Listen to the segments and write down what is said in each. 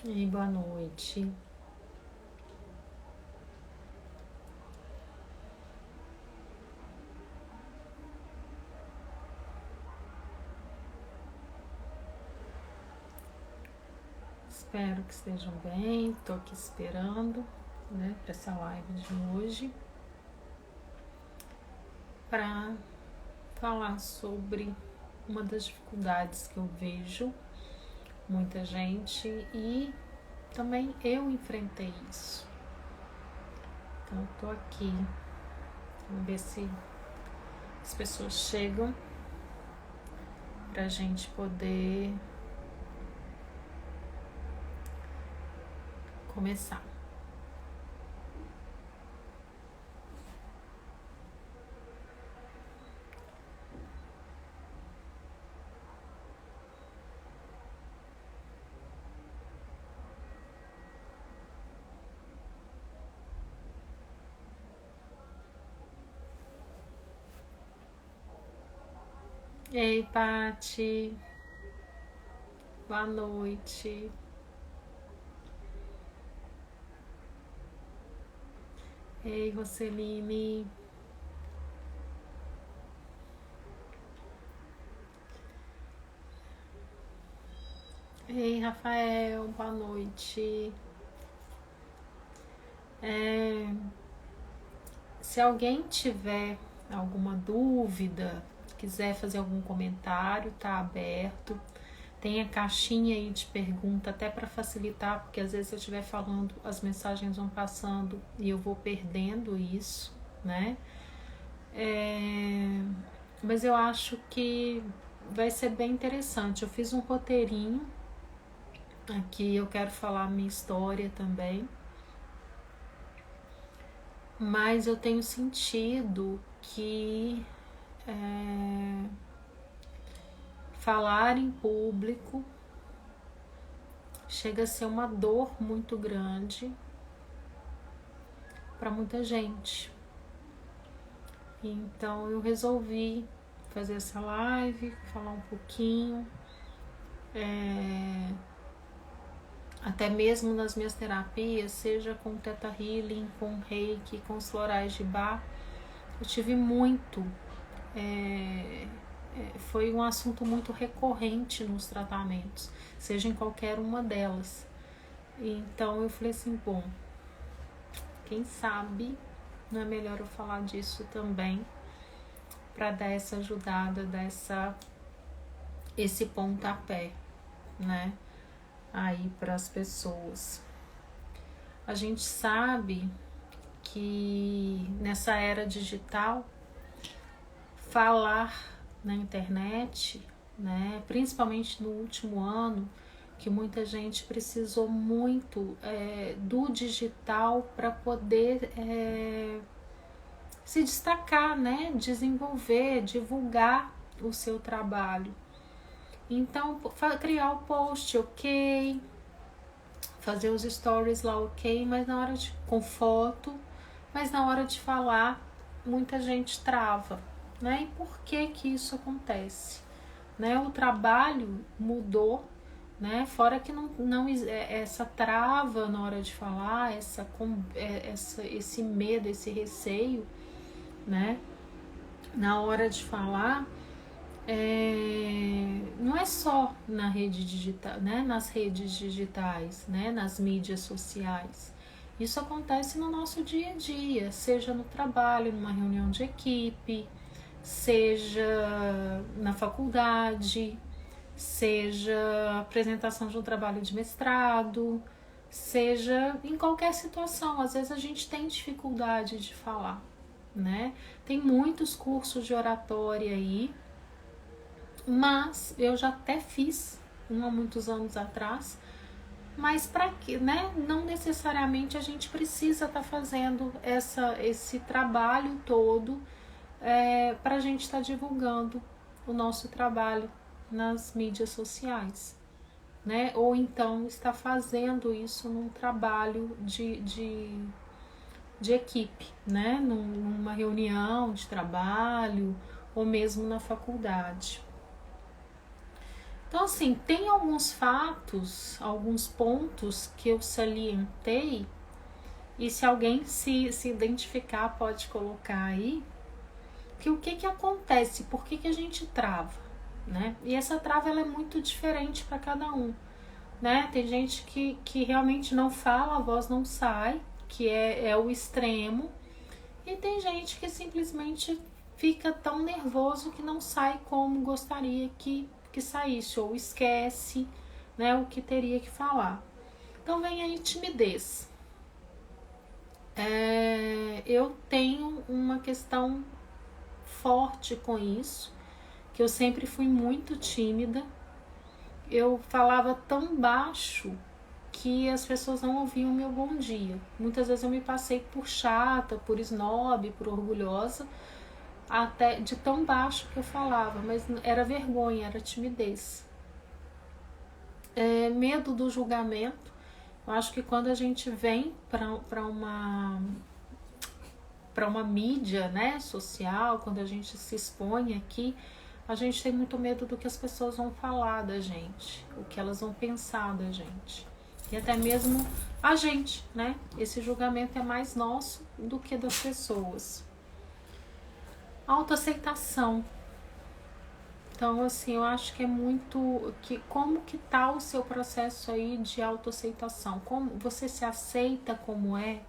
E boa noite. Espero que estejam bem. Estou aqui esperando, né, para essa live de hoje, para falar sobre uma das dificuldades que eu vejo muita gente e também eu enfrentei isso. Então eu tô aqui, vamos ver se as pessoas chegam pra gente poder começar. Ei, Pati, boa noite. Ei, Roseline. Ei, Rafael, boa noite. Se alguém tiver alguma dúvida, quiser fazer algum comentário, tá aberto. Tem a caixinha aí de pergunta até para facilitar, porque às vezes eu estiver falando, as mensagens vão passando e eu vou perdendo isso, né? Mas eu acho que vai ser bem interessante. Eu fiz um roteirinho aqui, eu quero falar a minha história também. Mas eu tenho sentido que falar em público chega a ser uma dor muito grande para muita gente. Então eu resolvi fazer essa live, falar um pouquinho, até mesmo nas minhas terapias, seja com Theta Healing, com Reiki, com os florais de Bach, eu tive muito, foi um assunto muito recorrente nos tratamentos, seja em qualquer uma delas. Então eu falei assim, bom, quem sabe não é melhor eu falar disso também, para dar essa ajudada, dar esse pontapé, né, aí para as pessoas. A gente sabe que nessa era digital, falar na internet, né, principalmente no último ano, que muita gente precisou muito do digital para poder se destacar, né, desenvolver, divulgar o seu trabalho. Então, criar o post, ok, fazer os stories lá, ok, mas na hora de, com foto, mas na hora de falar, muita gente trava, né? E por que que isso acontece? Né? O trabalho mudou, né? Fora que não essa trava na hora de falar, esse medo, esse receio, né? Na hora de falar, não é só na rede digital, né? Nas redes digitais, né? Nas mídias sociais. Isso acontece no nosso dia a dia, seja no trabalho, numa reunião de equipe, seja na faculdade, seja apresentação de um trabalho de mestrado, seja em qualquer situação. Às vezes a gente tem dificuldade de falar, né? Tem muitos cursos de oratória aí, mas eu já até fiz há muitos anos atrás, mas para que, né? Não necessariamente a gente precisa estar fazendo esse trabalho todo para a gente estar divulgando o nosso trabalho nas mídias sociais, né? Ou então está fazendo isso num trabalho de equipe, né? Numa reunião de trabalho ou mesmo na faculdade. Então, assim, tem alguns fatos, alguns pontos que eu salientei, e se alguém se identificar, pode colocar aí, que o que acontece, por que a gente trava, né? E essa trava, ela é muito diferente para cada um, né? Tem gente que realmente não fala, a voz não sai, que é o extremo, e tem gente que simplesmente fica tão nervoso que não sai como gostaria que saísse, ou esquece, né, o que teria que falar. Então vem a timidez. Eu tenho uma questão forte com isso, que eu sempre fui muito tímida. Eu falava tão baixo que as pessoas não ouviam o meu bom dia. Muitas vezes eu me passei por chata, por snob, por orgulhosa, até de tão baixo que eu falava, mas era vergonha, era timidez. Medo do julgamento. Eu acho que quando a gente vem para uma mídia, né, social, quando a gente se expõe aqui, a gente tem muito medo do que as pessoas vão falar da gente, o que elas vão pensar da gente. E até mesmo a gente, né? Esse julgamento é mais nosso do que das pessoas. Autoaceitação. Então, assim, eu acho que é muito... como que tá o seu processo aí de autoaceitação? Como você se aceita como é?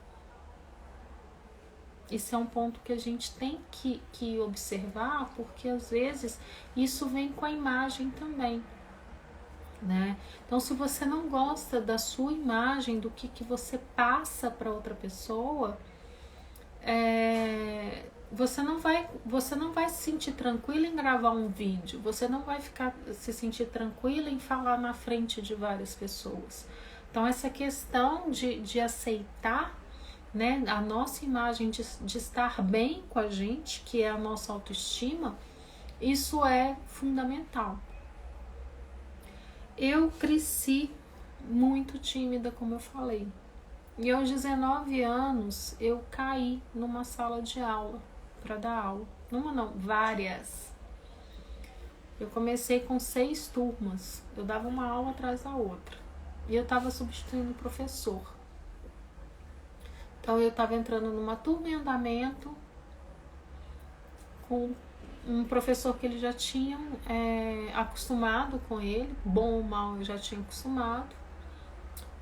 Esse é um ponto que a gente tem que observar, porque às vezes isso vem com a imagem também, né? Então, se você não gosta da sua imagem, do que você passa para outra pessoa, você não vai se sentir tranquila em gravar um vídeo, você não vai se sentir tranquila em falar na frente de várias pessoas. Então, essa questão de aceitar, né, a nossa imagem, de estar bem com a gente, que é a nossa autoestima, isso é fundamental. Eu cresci muito tímida, como eu falei. E aos 19 anos eu caí numa sala de aula para dar aula. Numa não, várias. Eu comecei com 6 turmas. Eu dava uma aula atrás da outra. E eu estava substituindo o professor. Então eu estava entrando numa turma em andamento com um professor que ele já tinha acostumado com ele, bom ou mal eu já tinha acostumado.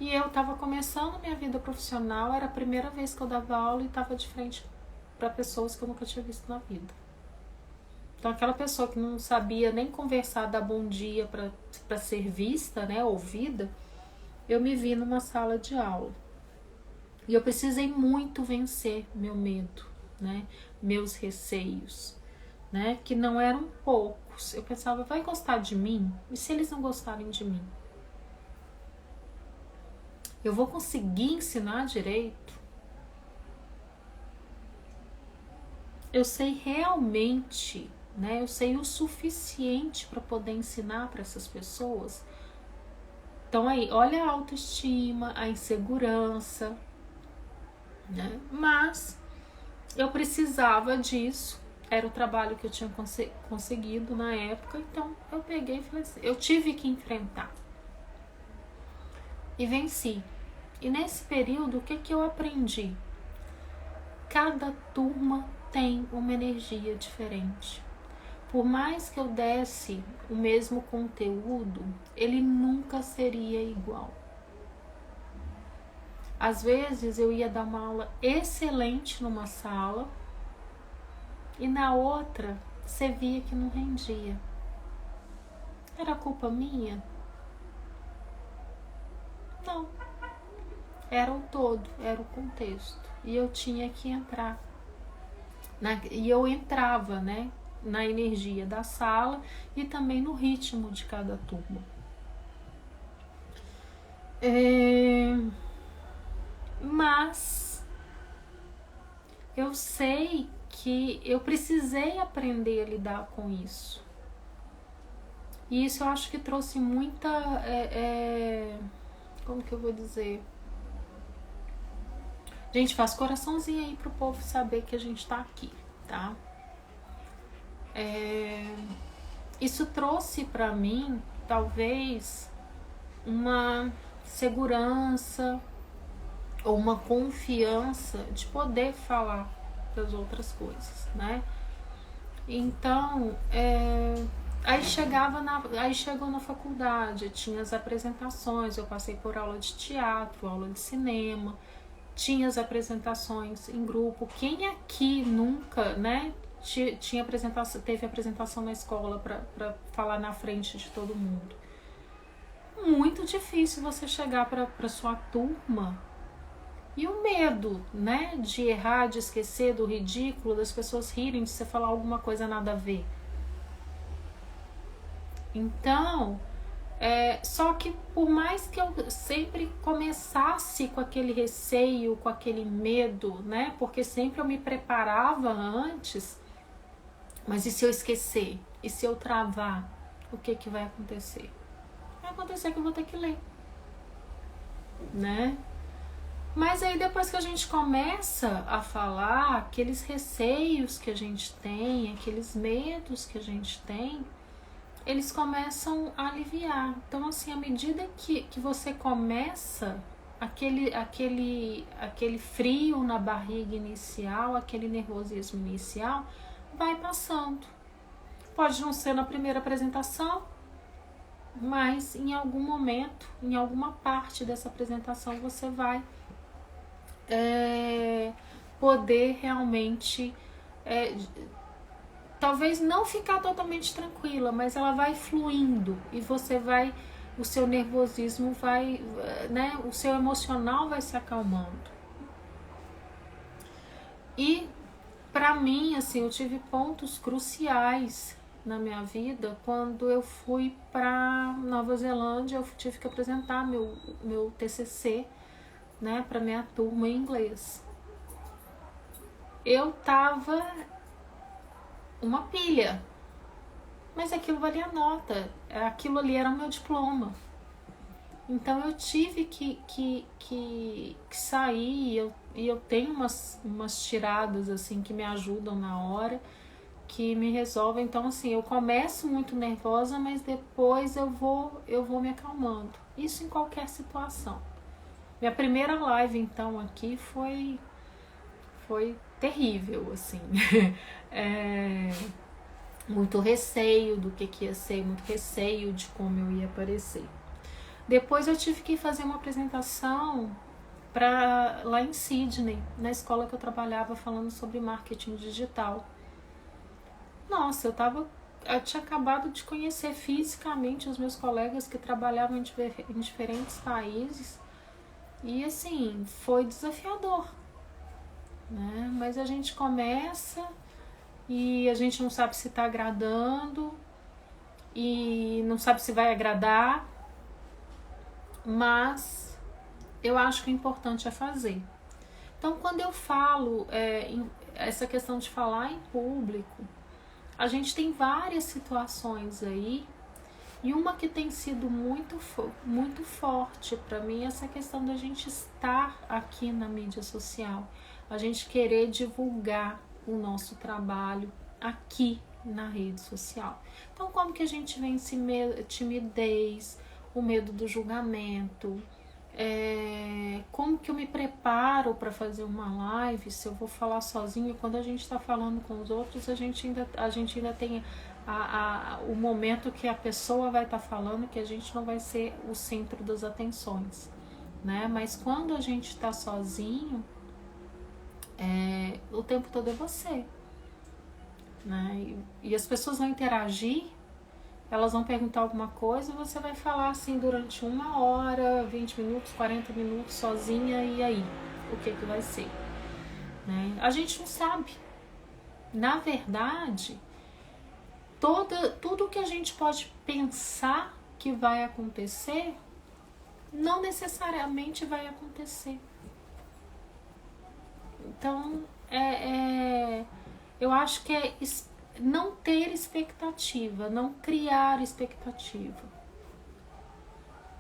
E eu estava começando minha vida profissional, era a primeira vez que eu dava aula e estava de frente para pessoas que eu nunca tinha visto na vida. Então aquela pessoa que não sabia nem conversar, dar bom dia para ser vista, né, ouvida, eu me vi numa sala de aula. E eu precisei muito vencer meu medo, né, meus receios, né, que não eram poucos. Eu pensava, vai gostar de mim? E se eles não gostarem de mim? Eu vou conseguir ensinar direito? Eu sei realmente, né? Eu sei o suficiente para poder ensinar para essas pessoas? Então aí, olha a autoestima, a insegurança, né? Mas eu precisava disso, era o trabalho que eu tinha conseguido na época, então eu peguei e falei assim, eu tive que enfrentar. E venci. E nesse período, o que eu aprendi? Cada turma tem uma energia diferente. Por mais que eu desse o mesmo conteúdo, ele nunca seria igual. Às vezes eu ia dar uma aula excelente numa sala e na outra você via que não rendia. Era culpa minha? Não. Era o todo, era o contexto. E eu tinha que entrar. E eu entrava, né, na energia da sala e também no ritmo de cada turma. Mas eu sei que eu precisei aprender a lidar com isso. E isso eu acho que trouxe muita... como que eu vou dizer? Gente, faz coraçãozinho aí pro povo saber que a gente tá aqui, tá? Isso trouxe pra mim talvez uma segurança ou uma confiança de poder falar das outras coisas, né? Então, aí chegou na faculdade, tinha as apresentações, eu passei por aula de teatro, aula de cinema, tinha as apresentações em grupo. Quem aqui nunca, né, teve apresentação na escola para falar na frente de todo mundo? Muito difícil você chegar para sua turma. E o medo, né, de errar, de esquecer, do ridículo, das pessoas rirem de você falar alguma coisa nada a ver. Então, só que por mais que eu sempre começasse com aquele receio, com aquele medo, né, porque sempre eu me preparava antes, mas e se eu esquecer? E se eu travar? O que vai acontecer? Vai acontecer que eu vou ter que ler, né? Mas aí depois que a gente começa a falar, aqueles receios que a gente tem, aqueles medos que a gente tem, eles começam a aliviar. Então, assim, à medida que você começa, aquele frio na barriga inicial, aquele nervosismo inicial, vai passando. Pode não ser na primeira apresentação, mas em algum momento, em alguma parte dessa apresentação, você vai poder realmente talvez não ficar totalmente tranquila, mas ela vai fluindo e você vai, o seu nervosismo vai, né, o seu emocional vai se acalmando. E para mim, assim, eu tive pontos cruciais na minha vida quando eu fui para Nova Zelândia. Eu tive que apresentar meu TCC, né, para minha turma em inglês. Eu tava uma pilha, mas aquilo valia nota, aquilo ali era o meu diploma. Então eu tive que sair, e eu tenho umas tiradas assim que me ajudam na hora, que me resolvem. Então, assim, eu começo muito nervosa, mas depois eu vou me acalmando. Isso em qualquer situação. Minha primeira live, então, aqui foi terrível, assim. Muito receio do que ia ser, muito receio de como eu ia aparecer. Depois eu tive que fazer uma apresentação lá em Sydney, na escola que eu trabalhava, falando sobre marketing digital. Nossa, eu tinha acabado de conhecer fisicamente os meus colegas que trabalhavam em diferentes países. E assim, foi desafiador, né? Mas a gente começa e a gente não sabe se está agradando e não sabe se vai agradar, mas eu acho que o importante é fazer. Então, quando eu falo essa questão de falar em público, a gente tem várias situações aí, e uma que tem sido muito forte para mim é essa questão da gente estar aqui na mídia social, a gente querer divulgar o nosso trabalho aqui na rede social. Então, como que a gente vence timidez, o medo do julgamento, como que eu me preparo para fazer uma live, se eu vou falar sozinho? Quando a gente está falando com os outros, a gente ainda tem o momento que a pessoa vai estar falando, que a gente não vai ser o centro das atenções, né? Mas quando a gente está sozinho, o tempo todo é você, né? E as pessoas vão interagir, elas vão perguntar alguma coisa e você vai falar assim durante 1 hora, 20 minutos, 40 minutos sozinha, e aí? O que vai ser? Né? A gente não sabe. Na verdade, tudo que a gente pode pensar que vai acontecer, não necessariamente vai acontecer. Então, eu acho que é não ter expectativa, não criar expectativa.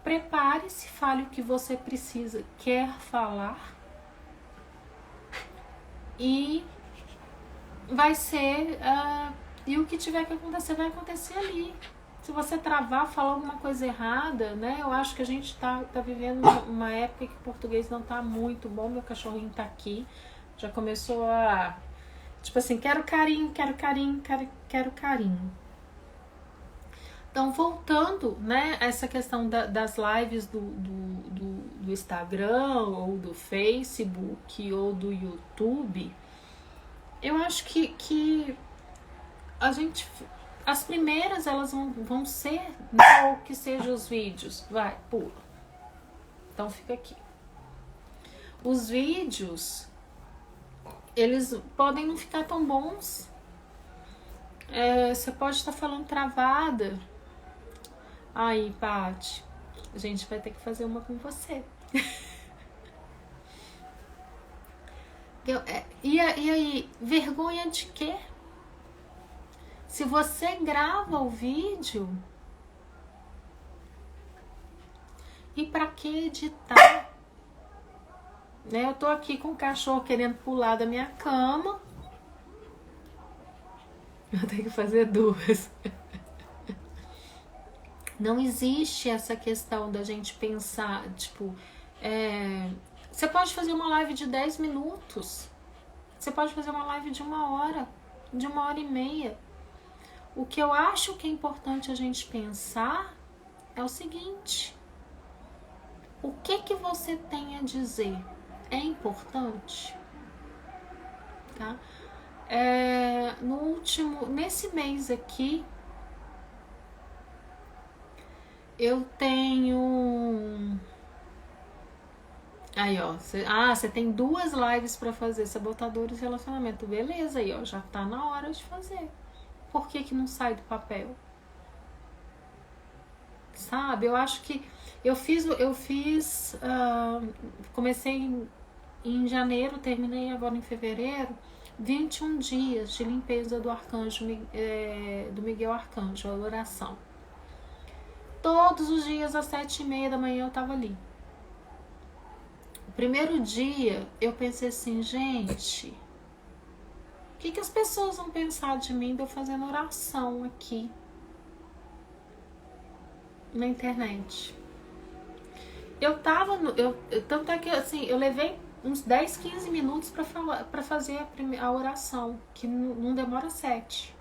Prepare-se, fale o que você quer falar, e vai ser, e o que tiver que acontecer vai acontecer ali. Se você travar, falar alguma coisa errada, né? Eu acho que a gente tá vivendo uma época que o português não tá muito bom. Meu cachorrinho tá aqui. Já começou a... Tipo assim, quero carinho, quero carinho, quero carinho. Então, voltando, né, a essa questão das lives do Instagram, ou do Facebook, ou do YouTube, eu acho que a gente... As primeiras, elas vão ser, ou que sejam os vídeos. Vai, pula. Então, fica aqui. Os vídeos, eles podem não ficar tão bons. Você pode estar falando travada. Aí, Paty, a gente vai ter que fazer uma com você. E aí, vergonha de quê? Se você grava o vídeo, e pra que editar? Né? Eu tô aqui com o cachorro querendo pular da minha cama. Eu tenho que fazer duas. Não existe essa questão da gente pensar, tipo... Você pode fazer uma live de 10 minutos. Você pode fazer uma live de 1 hora, de 1h30. O que eu acho que é importante a gente pensar é o seguinte: o que você tem a dizer é importante? Tá? Nesse mês aqui, eu tenho... Aí, ó, você tem 2 lives pra fazer, sabotadores e relacionamento. Beleza, aí, ó, já tá na hora de fazer. Por que não sai do papel? Sabe? Eu acho que eu fiz comecei em janeiro, terminei agora em fevereiro, 21 dias de limpeza do arcanjo, do Miguel Arcanjo, a oração. Todos os dias às 7h30 da manhã eu tava ali. O primeiro dia eu pensei assim, gente... O que as pessoas vão pensar de mim, de eu fazendo oração aqui na internet? Tanto é que assim, eu levei uns 10, 15 minutos para fazer a oração, que não demora 7.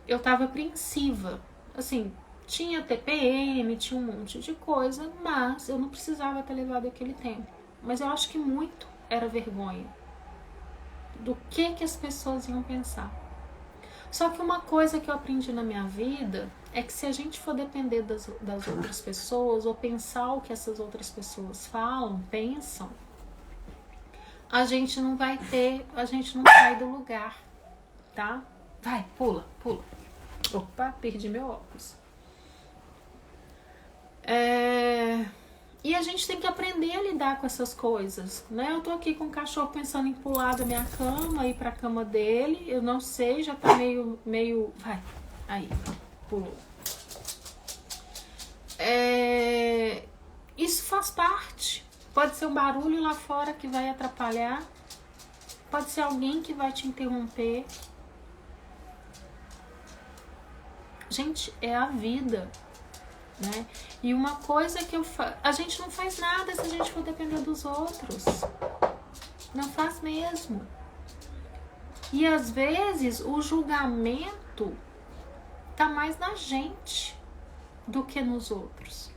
Eu tava apreensiva. Assim, tinha TPM, tinha um monte de coisa, mas eu não precisava ter levado aquele tempo. Mas eu acho que muito era vergonha do que as pessoas iam pensar. Só que uma coisa que eu aprendi na minha vida é que se a gente for depender das outras pessoas, ou pensar o que essas outras pessoas falam, pensam, a gente não sai do lugar, tá? Vai, pula. Opa, perdi meu óculos. E a gente tem que aprender a lidar com essas coisas, né? Eu tô aqui com o cachorro pensando em pular da minha cama, ir pra cama dele. Eu não sei, já tá meio... Vai, aí, pulou. Isso faz parte. Pode ser um barulho lá fora que vai atrapalhar. Pode ser alguém que vai te interromper. Gente, é a vida. Né? E uma coisa que a gente não faz nada se a gente for depender dos outros. Não faz mesmo. E às vezes o julgamento tá mais na gente do que nos outros.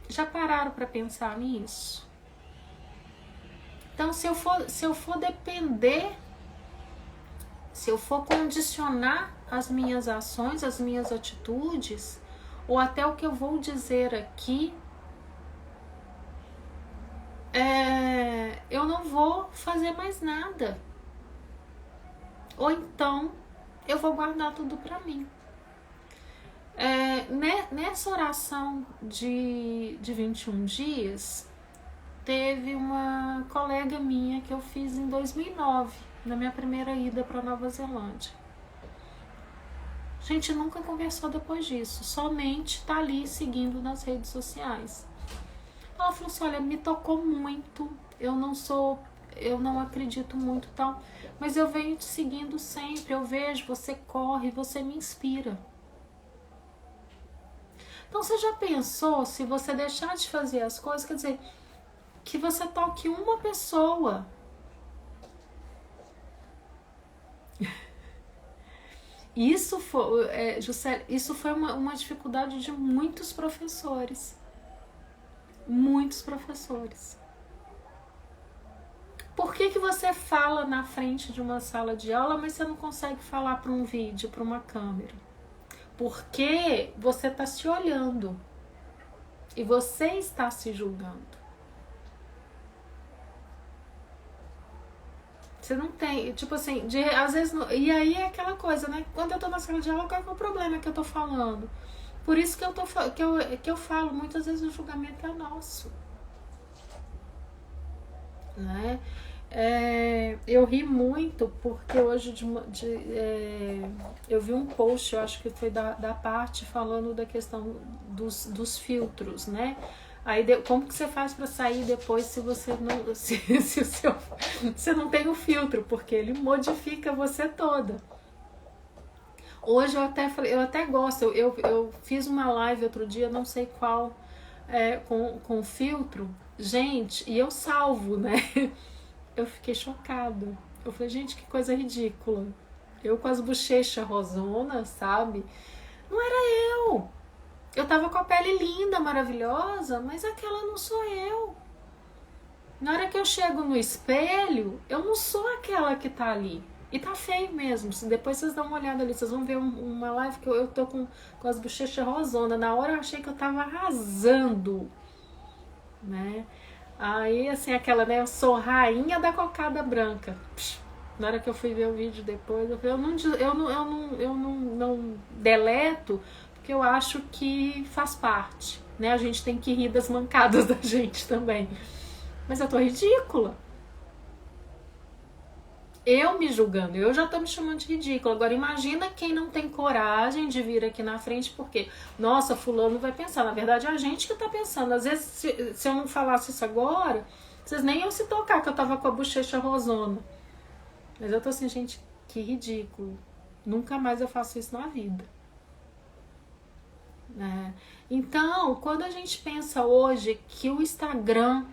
Já pararam para pensar nisso? Então, se eu for depender, se eu for condicionar as minhas ações, as minhas atitudes, ou até o que eu vou dizer aqui, eu não vou fazer mais nada. Ou então, eu vou guardar tudo pra mim. Nessa oração de 21 dias, teve uma colega minha que eu fiz em 2009, na minha primeira ida pra Nova Zelândia. A gente nunca conversou depois disso, somente tá ali seguindo nas redes sociais. Ela falou assim, olha, me tocou muito, eu não sou eu não acredito muito tal, mas eu venho te seguindo sempre, eu vejo, você corre, você me inspira. Então você já pensou, se você deixar de fazer as coisas, quer dizer, que você toque uma pessoa. Isso foi, Juscelia, isso foi uma dificuldade de muitos professores. Muitos professores. Por que você fala na frente de uma sala de aula, mas você não consegue falar para um vídeo, para uma câmera? Porque você está se olhando e você está se julgando. Você não tem, tipo assim, às vezes, e aí é aquela coisa, né? Quando eu tô na sala de aula, qual é o problema que eu tô falando? Por isso que eu falo, muitas vezes o julgamento é nosso, né? Eu ri muito porque hoje eu vi um post, eu acho que foi da parte falando da questão dos filtros, né? Aí como que você faz para sair depois se você não você não tem o filtro, porque ele modifica você toda. Hoje eu até gosto, eu fiz uma live outro dia, não sei qual, com filtro, gente, e eu salvo, né? Eu fiquei chocada. Eu falei, gente, que coisa ridícula. Eu com as bochechas rosonas, sabe? Não era eu. Eu tava com a pele linda, maravilhosa, mas aquela não sou eu. Na hora que eu chego no espelho, eu não sou aquela que tá ali. E tá feio mesmo. Depois vocês dão uma olhada ali, vocês vão ver uma live que eu tô com as bochechas rosonas. Na hora eu achei que eu tava arrasando, né? Aí, assim, aquela, né? Eu sou rainha da cocada branca. Na hora que eu fui ver o vídeo depois, eu falei, eu não deleto, porque eu acho que faz parte, né? A gente tem que rir das mancadas da gente também. Mas eu tô ridícula. Eu me julgando, eu já tô me chamando de ridícula. Agora imagina quem não tem coragem de vir aqui na frente, porque, nossa, fulano vai pensar. Na verdade é a gente que tá pensando. Às vezes, se eu não falasse isso agora, vocês nem iam se tocar que eu tava com a bochecha rosona. Mas eu tô assim, gente, que ridículo. Nunca mais eu faço isso na vida. Então, quando a gente pensa hoje que o Instagram,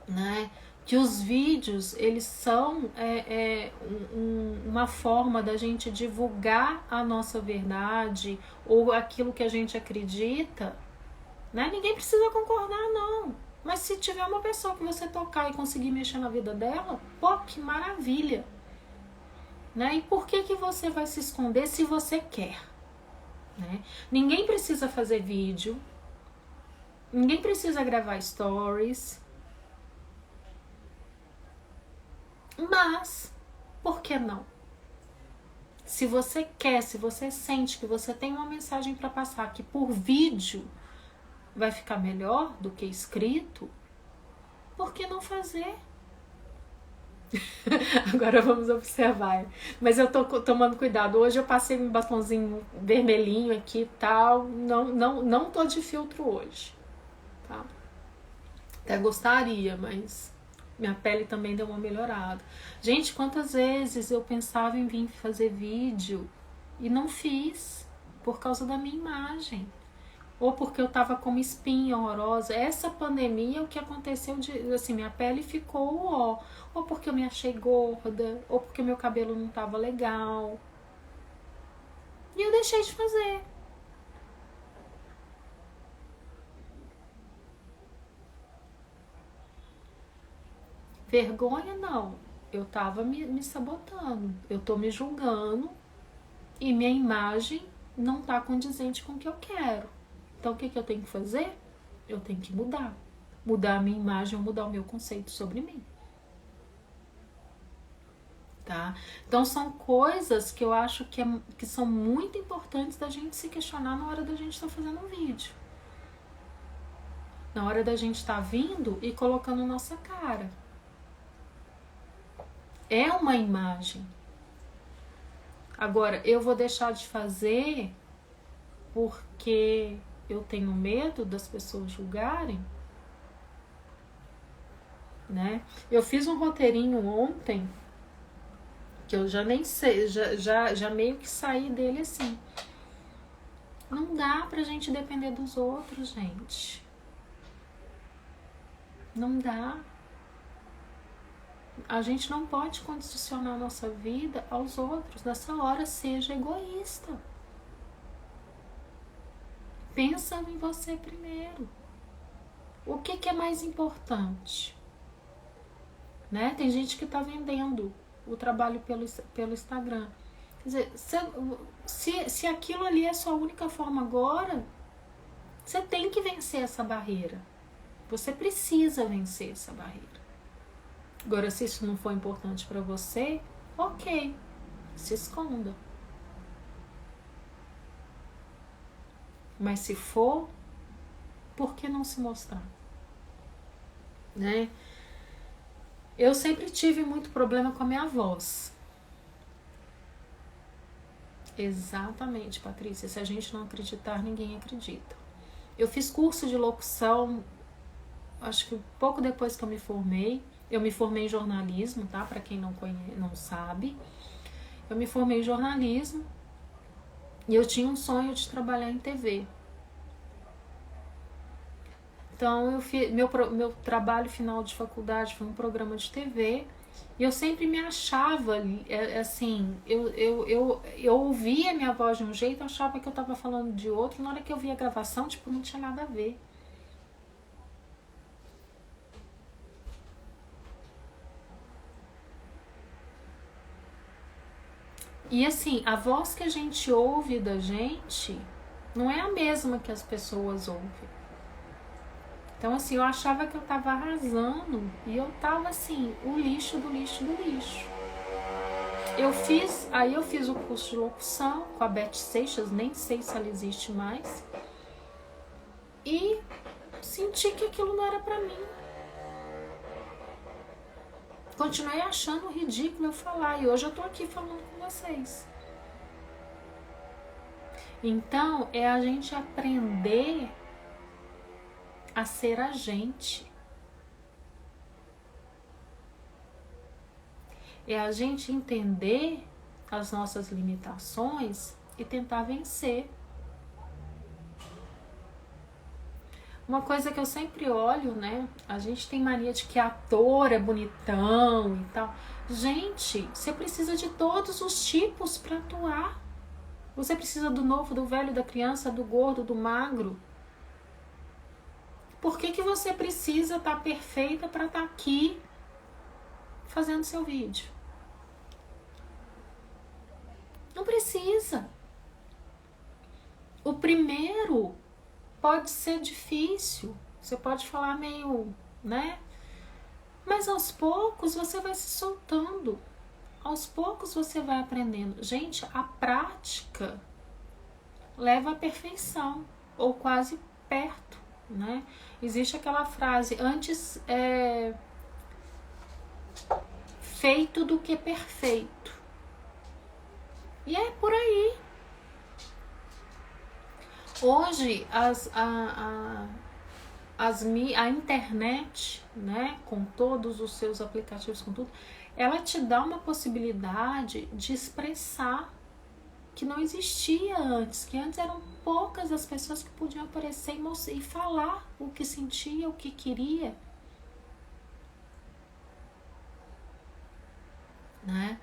né, que os vídeos, eles são uma forma da gente divulgar a nossa verdade ou aquilo que a gente acredita, né? Ninguém precisa concordar, não. Mas se tiver uma pessoa que você tocar e conseguir mexer na vida dela, pô, que maravilha, né? E por que você vai se esconder se você quer, né? Ninguém precisa fazer vídeo, ninguém precisa gravar stories, mas por que não? Se você quer, se você sente que você tem uma mensagem para passar que por vídeo vai ficar melhor do que escrito, por que não fazer? Agora vamos observar. Mas eu tô tomando cuidado. Hoje eu passei um batonzinho vermelhinho aqui e tal. Não tô de filtro hoje, tá? Até gostaria, mas minha pele também deu uma melhorada. Gente, quantas vezes eu pensava em vir fazer vídeo e não fiz por causa da minha imagem. Ou porque eu tava com uma espinha horrorosa. Essa pandemia, o que aconteceu assim, minha pele ficou ó. Ou porque eu me achei gorda, ou porque meu cabelo não tava legal. E eu deixei de fazer. Vergonha não. Eu tava me sabotando. Eu tô me julgando e minha imagem não tá condizente com o que eu quero. Então o que eu tenho que fazer? Eu tenho que mudar. Mudar a minha imagem ou mudar o meu conceito sobre mim. Tá? Então são coisas que eu acho que são muito importantes da gente se questionar na hora da gente estar fazendo um vídeo. Na hora da gente estar vindo e colocando nossa cara. É uma imagem. Agora, eu vou deixar de fazer porque eu tenho medo das pessoas julgarem? né? Eu fiz um roteirinho ontem, que eu já nem sei, já meio que saí dele assim. Não dá pra gente depender dos outros, gente. Não dá. A gente não pode condicionar a nossa vida aos outros. Nessa hora, seja egoísta. Pensa em você primeiro. O que é mais importante? Né? Tem gente que está vendendo o trabalho pelo Instagram. Quer dizer, se aquilo ali é a sua única forma agora, você tem que vencer essa barreira. Você precisa vencer essa barreira. Agora, se isso não for importante para você, ok, se esconda. Mas se for, por que não se mostrar? Né? Eu sempre tive muito problema com a minha voz. Exatamente, Patrícia. Se a gente não acreditar, ninguém acredita. Eu fiz curso de locução, acho que pouco depois que eu me formei. Eu me formei em jornalismo, tá? Para quem não sabe. Eu me formei em jornalismo e eu tinha um sonho de trabalhar em TV. Então, meu trabalho final de faculdade foi um programa de TV. E eu sempre me achava, assim, eu ouvia minha voz de um jeito, achava que eu estava falando de outro. Na hora que eu via a gravação, tipo, não tinha nada a ver. E assim, a voz que a gente ouve da gente não é a mesma que as pessoas ouvem. Então, assim, eu achava que eu tava arrasando e eu tava, assim, o lixo do lixo do lixo. Aí eu fiz o curso de locução com a Beth Seixas, nem sei se ela existe mais. E senti que aquilo não era pra mim. Continuei achando ridículo eu falar e hoje eu tô aqui falando com vocês. Então, é a gente aprender a ser a gente. É a gente entender as nossas limitações e tentar vencer. Uma coisa que eu sempre olho, né? A gente tem mania de que ator é bonitão e tal. Gente, você precisa de todos os tipos para atuar. Você precisa do novo, do velho, da criança, do gordo, do magro. Por que você precisa estar perfeita para estar aqui fazendo seu vídeo? Não precisa. O primeiro pode ser difícil. Você pode falar meio, né? Mas aos poucos você vai se soltando. Aos poucos você vai aprendendo. Gente, a prática leva à perfeição. Ou quase perto, né? Existe aquela frase, antes feito do que perfeito. E é por aí. Hoje, a internet, né, com todos os seus aplicativos, com tudo, ela te dá uma possibilidade de expressar que não existia antes, que antes eram poucas as pessoas que podiam aparecer e falar o que sentia, o que queria, né?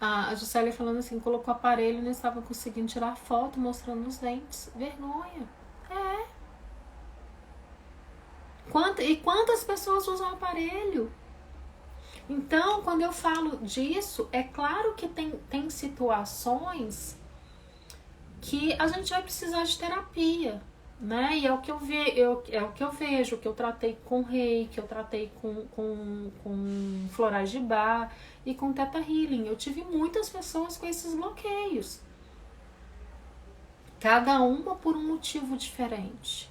A Juscelia falando assim, colocou o aparelho e não estava conseguindo tirar foto mostrando os dentes. Vergonha. E quantas pessoas usam aparelho? Então, quando eu falo disso, é claro que tem situações que a gente vai precisar de terapia, né? E é o que eu vejo, que eu tratei com reiki, que eu tratei com florais de bar e com Theta Healing. Eu tive muitas pessoas com esses bloqueios. Cada uma por um motivo diferente.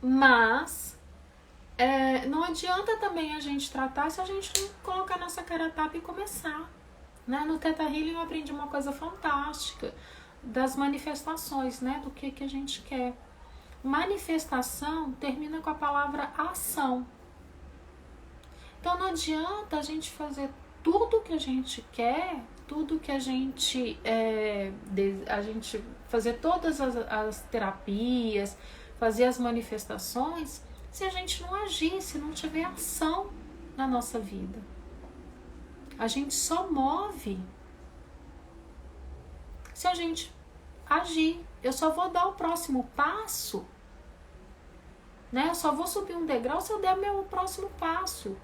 Mas não adianta também a gente tratar se a gente não colocar nossa cara a tapa e começar. Né? No Theta Healing eu aprendi uma coisa fantástica das manifestações, né? Do que a gente quer. Manifestação termina com a palavra ação. Então não adianta a gente fazer tudo que a gente quer, tudo que a gente fazer todas as terapias, fazer as manifestações, se a gente não agir, se não tiver ação na nossa vida. A gente só move se a gente agir. Eu só vou dar o próximo passo, né? Eu só vou subir um degrau se eu der meu próximo passo.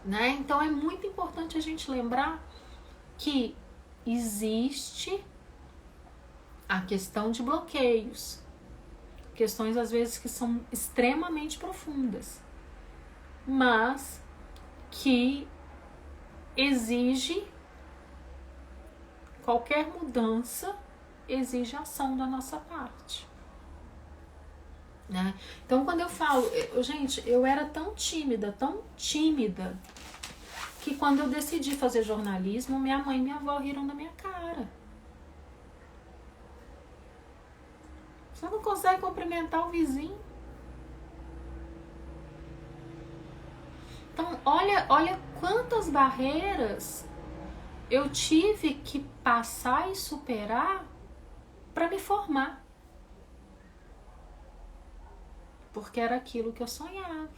Né? Então é muito importante a gente lembrar que existe a questão de bloqueios, questões às vezes que são extremamente profundas, mas que exige qualquer mudança, exige ação da nossa parte. Né? Então quando eu falo, gente, eu era tão tímida, que quando eu decidi fazer jornalismo, minha mãe e minha avó riram da minha cara. Você não consegue cumprimentar o vizinho? Então, olha quantas barreiras eu tive que passar e superar para me formar. Porque era aquilo que eu sonhava,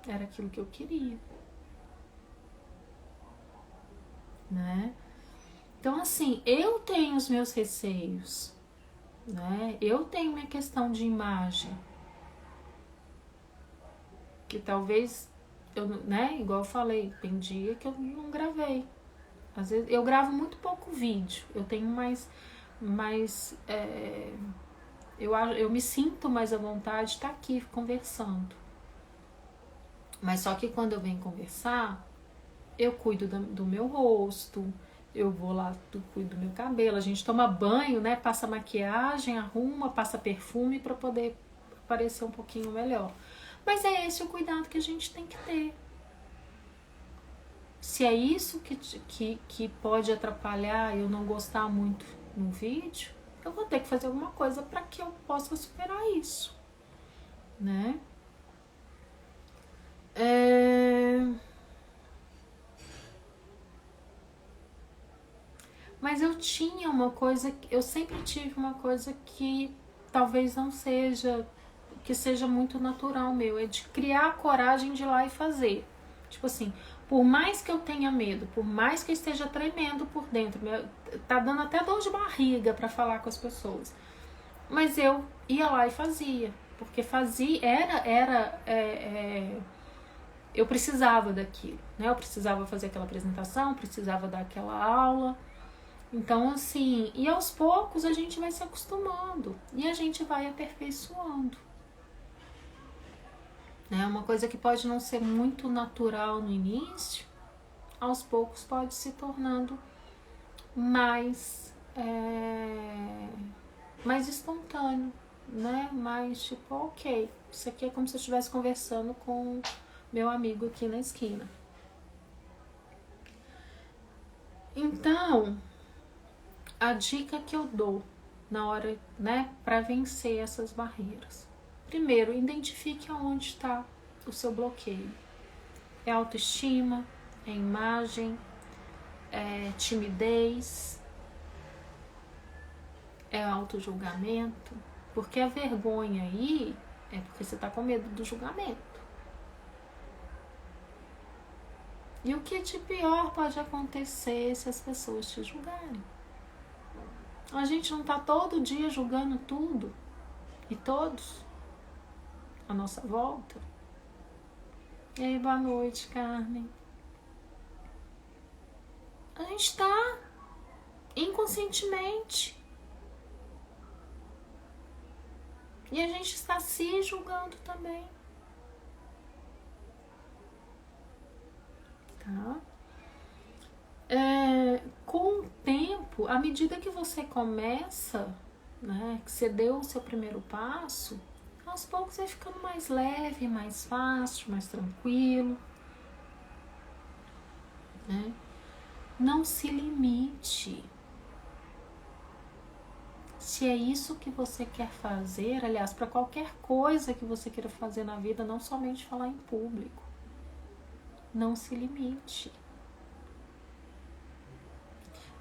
era aquilo que eu queria. Né? Então, assim, eu tenho os meus receios, né? Eu tenho minha questão de imagem, que talvez eu, né? Igual eu falei, tem dia que eu não gravei. Às vezes eu gravo muito pouco vídeo. Eu tenho eu me sinto mais à vontade de estar aqui conversando. Mas só que quando eu venho conversar, eu cuido do meu rosto, eu vou lá, cuido do meu cabelo, a gente toma banho, né? Passa maquiagem, arruma, passa perfume para poder parecer um pouquinho melhor. Mas é esse o cuidado que a gente tem que ter. Se é isso que pode atrapalhar eu não gostar muito no vídeo, eu vou ter que fazer alguma coisa para que eu possa superar isso, né? Mas eu tinha uma coisa, eu sempre tive uma coisa que talvez não seja, que seja muito natural meu, é de criar a coragem de ir lá e fazer. Tipo assim, por mais que eu tenha medo, por mais que eu esteja tremendo por dentro, tá dando até dor de barriga para falar com as pessoas, mas eu ia lá e fazia, porque eu precisava daquilo, né? Eu precisava fazer aquela apresentação, precisava dar aquela aula. Então, assim, e aos poucos a gente vai se acostumando e a gente vai aperfeiçoando. Né? Uma coisa que pode não ser muito natural no início, aos poucos pode se tornando mais espontâneo, né? Mais tipo, ok, isso aqui é como se eu estivesse conversando com meu amigo aqui na esquina. Então, a dica que eu dou na hora, né, para vencer essas barreiras. Primeiro, identifique aonde está o seu bloqueio. É autoestima, é imagem, é timidez, é autojulgamento. Porque a vergonha aí é porque você está com medo do julgamento. E o que de pior pode acontecer se as pessoas te julgarem? A gente não está todo dia julgando tudo e todos à nossa volta? E aí, boa noite, Carmen. A gente está inconscientemente. E a gente está se julgando também. Tá? Com o tempo, à medida que você começa, né, que você deu o seu primeiro passo, aos poucos vai ficando mais leve, mais fácil, mais tranquilo. Né? Não se limite. Se é isso que você quer fazer, aliás, para qualquer coisa que você queira fazer na vida, não somente falar em público. Não se limite.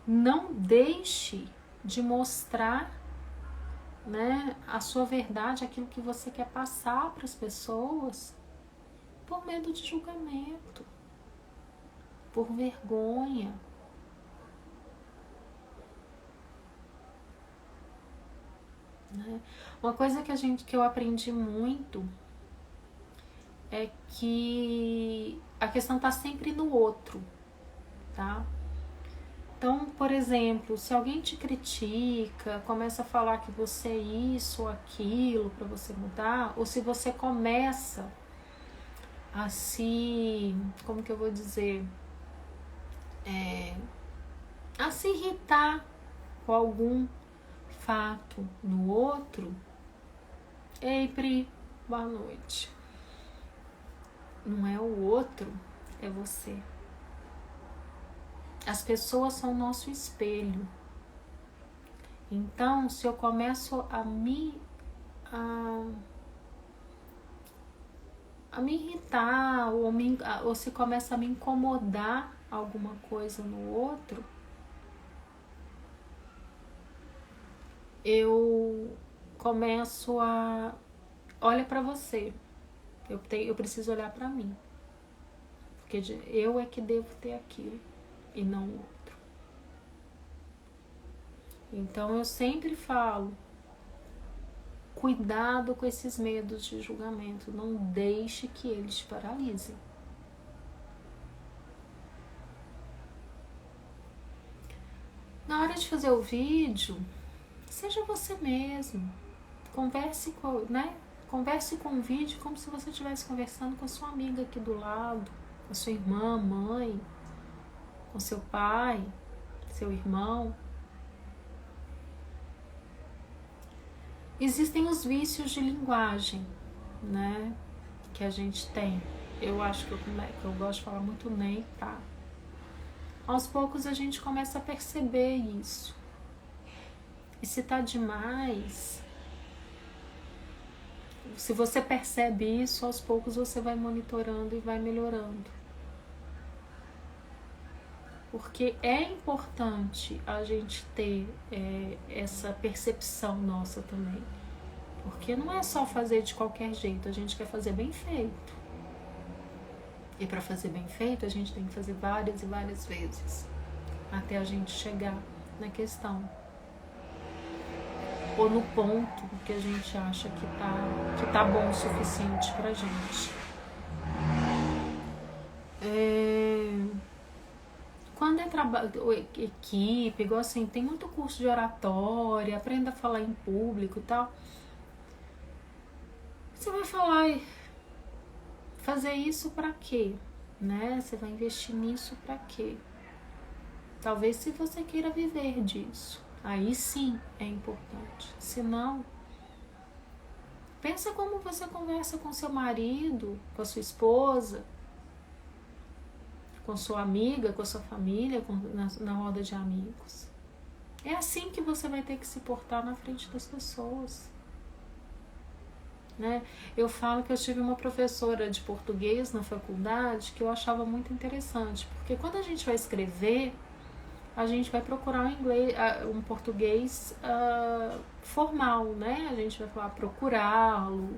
Não deixe de mostrar, né, a sua verdade, aquilo que você quer passar para as pessoas, por medo de julgamento, por vergonha. Né? Uma coisa que eu aprendi muito é que a questão está sempre no outro, tá? Então, por exemplo, se alguém te critica, começa a falar que você é isso ou aquilo para você mudar, ou se você começa a se, como que eu vou dizer, a se irritar com algum fato no outro. Ei, Pri, boa noite. Não é o outro, é você. As pessoas são nosso espelho. Então, se eu começo a me irritar, ou se começa a me incomodar alguma coisa no outro, eu começo a... Olha pra você. Eu preciso olhar pra mim. Porque eu é que devo ter aquilo e não o outro. Então eu sempre falo, cuidado com esses medos de julgamento, não deixe que eles te paralisem. Na hora de fazer o vídeo, seja você mesmo. Converse com o vídeo como se você estivesse conversando com a sua amiga aqui do lado, com a sua irmã, mãe, com seu pai, seu irmão. Existem os vícios de linguagem, né, que a gente tem. Eu acho que eu gosto de falar muito nem, tá? Aos poucos a gente começa a perceber isso. E se tá demais, se você percebe isso, aos poucos você vai monitorando e vai melhorando. Porque é importante a gente ter essa percepção nossa também. Porque não é só fazer de qualquer jeito, a gente quer fazer bem feito. E para fazer bem feito, a gente tem que fazer várias e várias vezes, até a gente chegar na questão. Ou no ponto que a gente acha que tá bom o suficiente pra gente. Quando é trabalho, equipe, igual assim, tem muito curso de oratória, aprenda a falar em público e tal. Você vai fazer isso pra quê? Né? Você vai investir nisso pra quê? Talvez se você queira viver disso, aí sim é importante. Se não, pensa como você conversa com seu marido, com a sua esposa, com sua amiga, com a sua família, na roda de amigos. É assim que você vai ter que se portar na frente das pessoas. Né? Eu falo que eu tive uma professora de português na faculdade que eu achava muito interessante, porque quando a gente vai escrever, a gente vai procurar um português formal, né? A gente vai falar procurá-lo,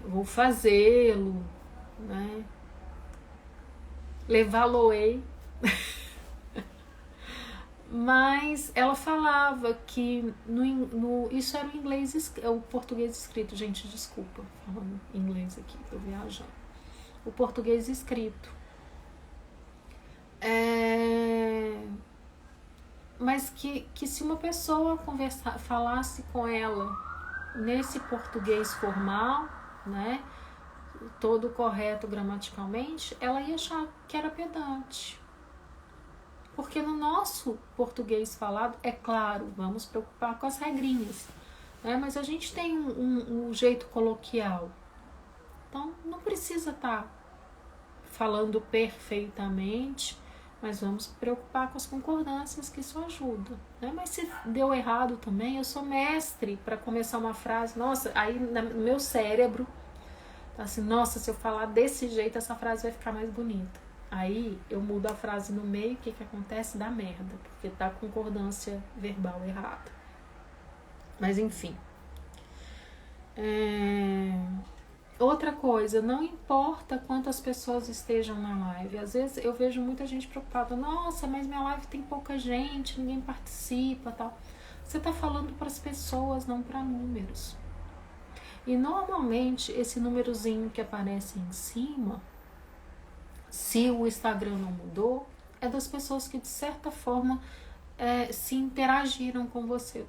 vou fazê-lo, né? Levá-lo-ei. Mas ela falava que isso era o inglês, o português escrito, gente, desculpa, falando inglês aqui, tô viajando. O português escrito. Mas que se uma pessoa falasse com ela nesse português formal, né, todo correto gramaticalmente, ela ia achar que era pedante. Porque no nosso português falado, é claro, vamos preocupar com as regrinhas, né? Mas a gente tem um jeito coloquial. Então, não precisa estar falando perfeitamente, Mas vamos preocupar com as concordâncias, que isso ajuda, né? Mas se deu errado também, eu sou mestre para começar uma frase. Nossa, aí no meu cérebro, assim, nossa, se eu falar desse jeito, essa frase vai ficar mais bonita. Aí eu mudo a frase no meio, o que acontece? Dá merda, porque tá concordância verbal errada. Mas enfim. Outra coisa, não importa quantas pessoas estejam na live. Às vezes eu vejo muita gente preocupada. Nossa, mas minha live tem pouca gente, ninguém participa, tal. Você tá falando para as pessoas, não para números. E normalmente esse númerozinho que aparece em cima, se o Instagram não mudou, é das pessoas que de certa forma se interagiram com você,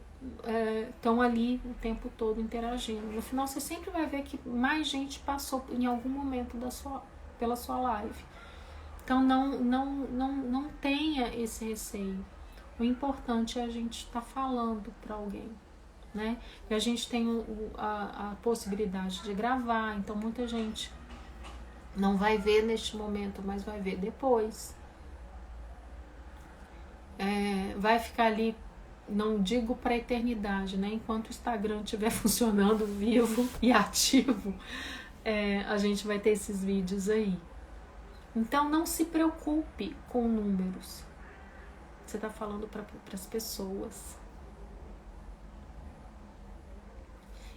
estão ali o tempo todo interagindo. No final você sempre vai ver que mais gente passou em algum momento pela sua live. Então não tenha esse receio. O importante é a gente estar falando para alguém, né? E a gente tem a possibilidade de gravar, então muita gente não vai ver neste momento, mas vai ver depois. Vai ficar ali, não digo para a eternidade, né? Enquanto o Instagram estiver funcionando vivo e ativo, a gente vai ter esses vídeos aí. Então não se preocupe com números. Você está falando para as pessoas.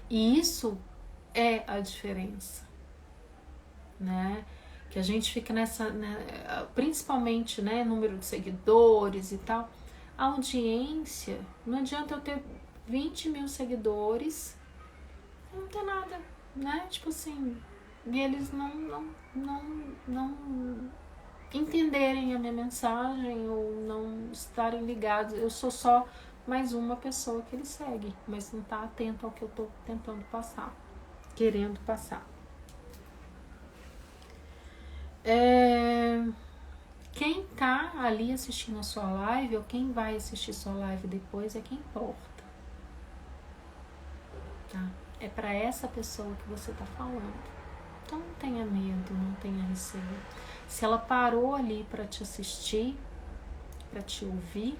E isso é a diferença, né? Que a gente fica nessa, né, principalmente, né, número de seguidores e tal. A audiência, não adianta eu ter 20 mil seguidores, não ter nada, né? Tipo assim, e eles não entenderem a minha mensagem ou não estarem ligados. Eu sou só mais uma pessoa que ele segue, mas não está atento ao que eu estou tentando passar, querendo passar. Quem tá ali assistindo a sua live ou quem vai assistir sua live depois é quem importa, tá? É para essa pessoa que você tá falando. Então não tenha medo, não tenha receio. Se ela parou ali para te assistir, para te ouvir,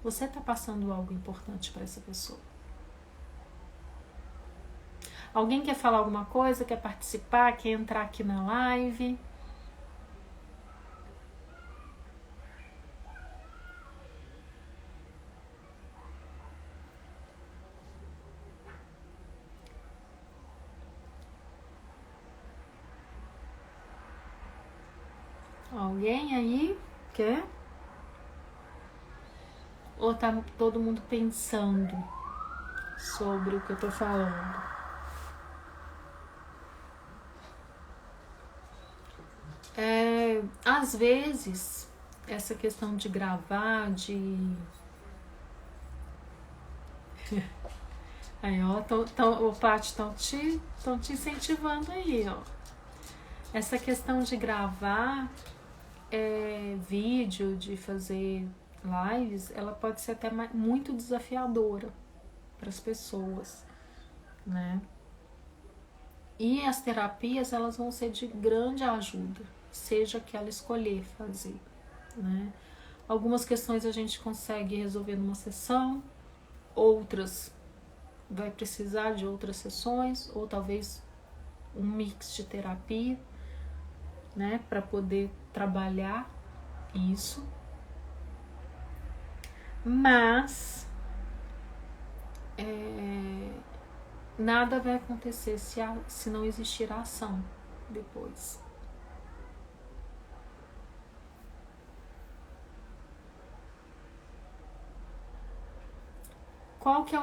você tá passando algo importante para essa pessoa. Alguém quer falar alguma coisa, quer participar, quer entrar aqui na live? Alguém aí quer? Ou tá todo mundo pensando sobre o que eu tô falando? Às vezes, essa questão de gravar, Aí, ó, o Paty estão te incentivando aí, ó. Essa questão de gravar vídeo, de fazer lives, ela pode ser até muito desafiadora para as pessoas, né? E as terapias, elas vão ser de grande ajuda, seja que ela escolher fazer, né? Algumas questões a gente consegue resolver numa sessão, outras vai precisar de outras sessões, ou talvez um mix de terapia, né, para poder trabalhar isso. Mas nada vai acontecer se não existir a ação depois. Qual que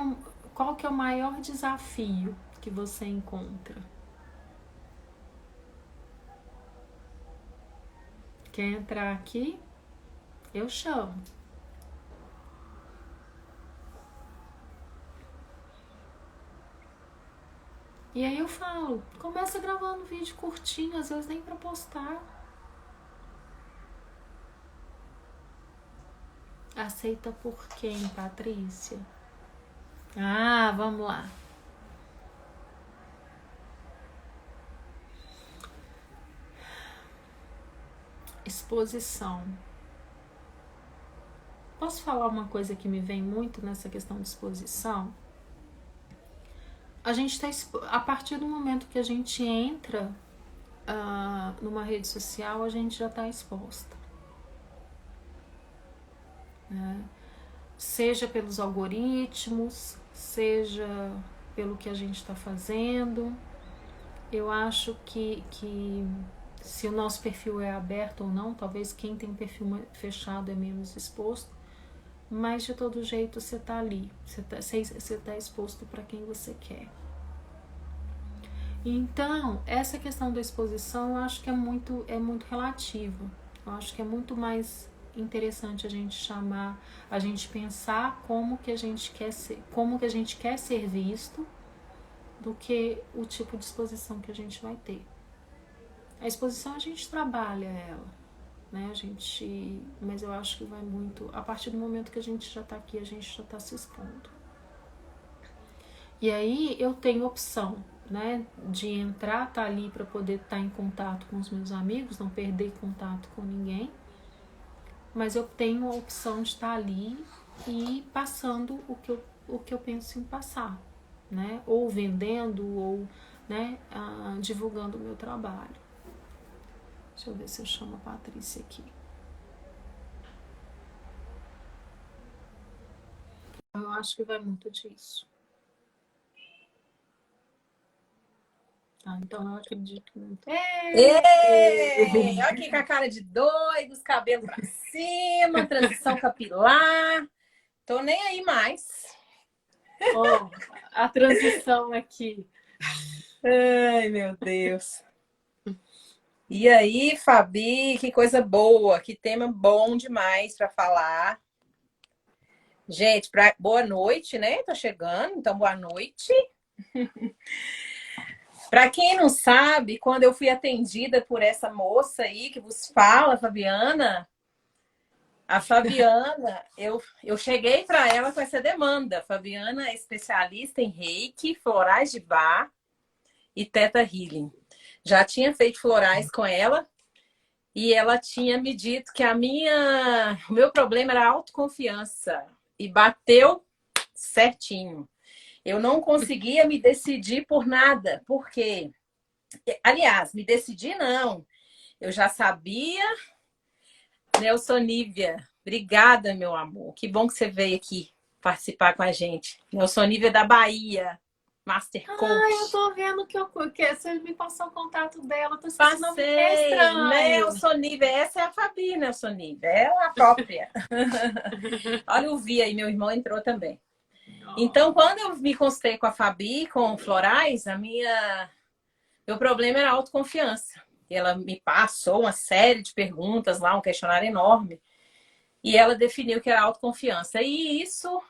é o maior desafio que você encontra? Quer entrar aqui? Eu chamo. E aí eu falo, começa gravando um vídeo curtinho, às vezes nem pra postar. Aceita por quem, Patrícia? Ah, vamos lá. Exposição. Posso falar uma coisa que me vem muito nessa questão de exposição? A gente tá, a partir do momento que a gente entra numa rede social, a gente já está exposta. Né? Seja pelos algoritmos, seja pelo que a gente está fazendo. Eu acho que se o nosso perfil é aberto ou não, talvez quem tem perfil fechado é menos exposto, mas de todo jeito você está ali, você tá exposto para quem você quer. Então, essa questão da exposição eu acho que é muito relativa. Eu acho que é muito mais interessante a gente chamar, a gente pensar como que a gente quer ser visto, do que o tipo de exposição que a gente vai ter. A exposição a gente trabalha ela, né? Mas eu acho que vai muito a partir do momento que a gente já está aqui, a gente já está se expondo. E aí eu tenho opção, né, de entrar, tá ali para poder estar em contato com os meus amigos, não perder contato com ninguém, mas eu tenho a opção de estar ali e passando o que eu penso em passar, né, ou vendendo, ou, né, divulgando o meu trabalho. Deixa eu ver se eu chamo a Patrícia aqui. Eu acho que vai muito disso. Então eu acredito muito. Ei! Olha aqui com a cara de doidos, cabelo pra cima, transição capilar. Tô nem aí mais. Ó, a transição aqui. Ai, meu Deus. E aí, Fabi, que coisa boa, que tema bom demais para falar. Gente, boa noite, né? Tô chegando, então boa noite. Para quem não sabe, quando eu fui atendida por essa moça aí que vos fala, Fabiana, a Fabiana, eu cheguei para ela com essa demanda. A Fabiana é especialista em reiki, florais de bar e teta healing. Já tinha feito florais com ela e ela tinha me dito que o meu problema era autoconfiança e bateu certinho. Eu não conseguia me decidir por nada, porque, aliás, me decidi não. Eu já sabia. Nelson Nívia, obrigada, meu amor. Que bom que você veio aqui participar com a gente. Nelson Nívia da Bahia, Master Coach. Eu tô vendo que você me passou o contato dela. Tô Passei, Nelson Nívia. Essa é a Fabi, Nelson Nívia. Ela própria. Olha o Vi aí, meu irmão entrou também. Então, quando eu me consultei com a Fabi, com florais, meu problema era autoconfiança. E ela me passou uma série de perguntas lá, um questionário enorme. E ela definiu que era autoconfiança. E isso,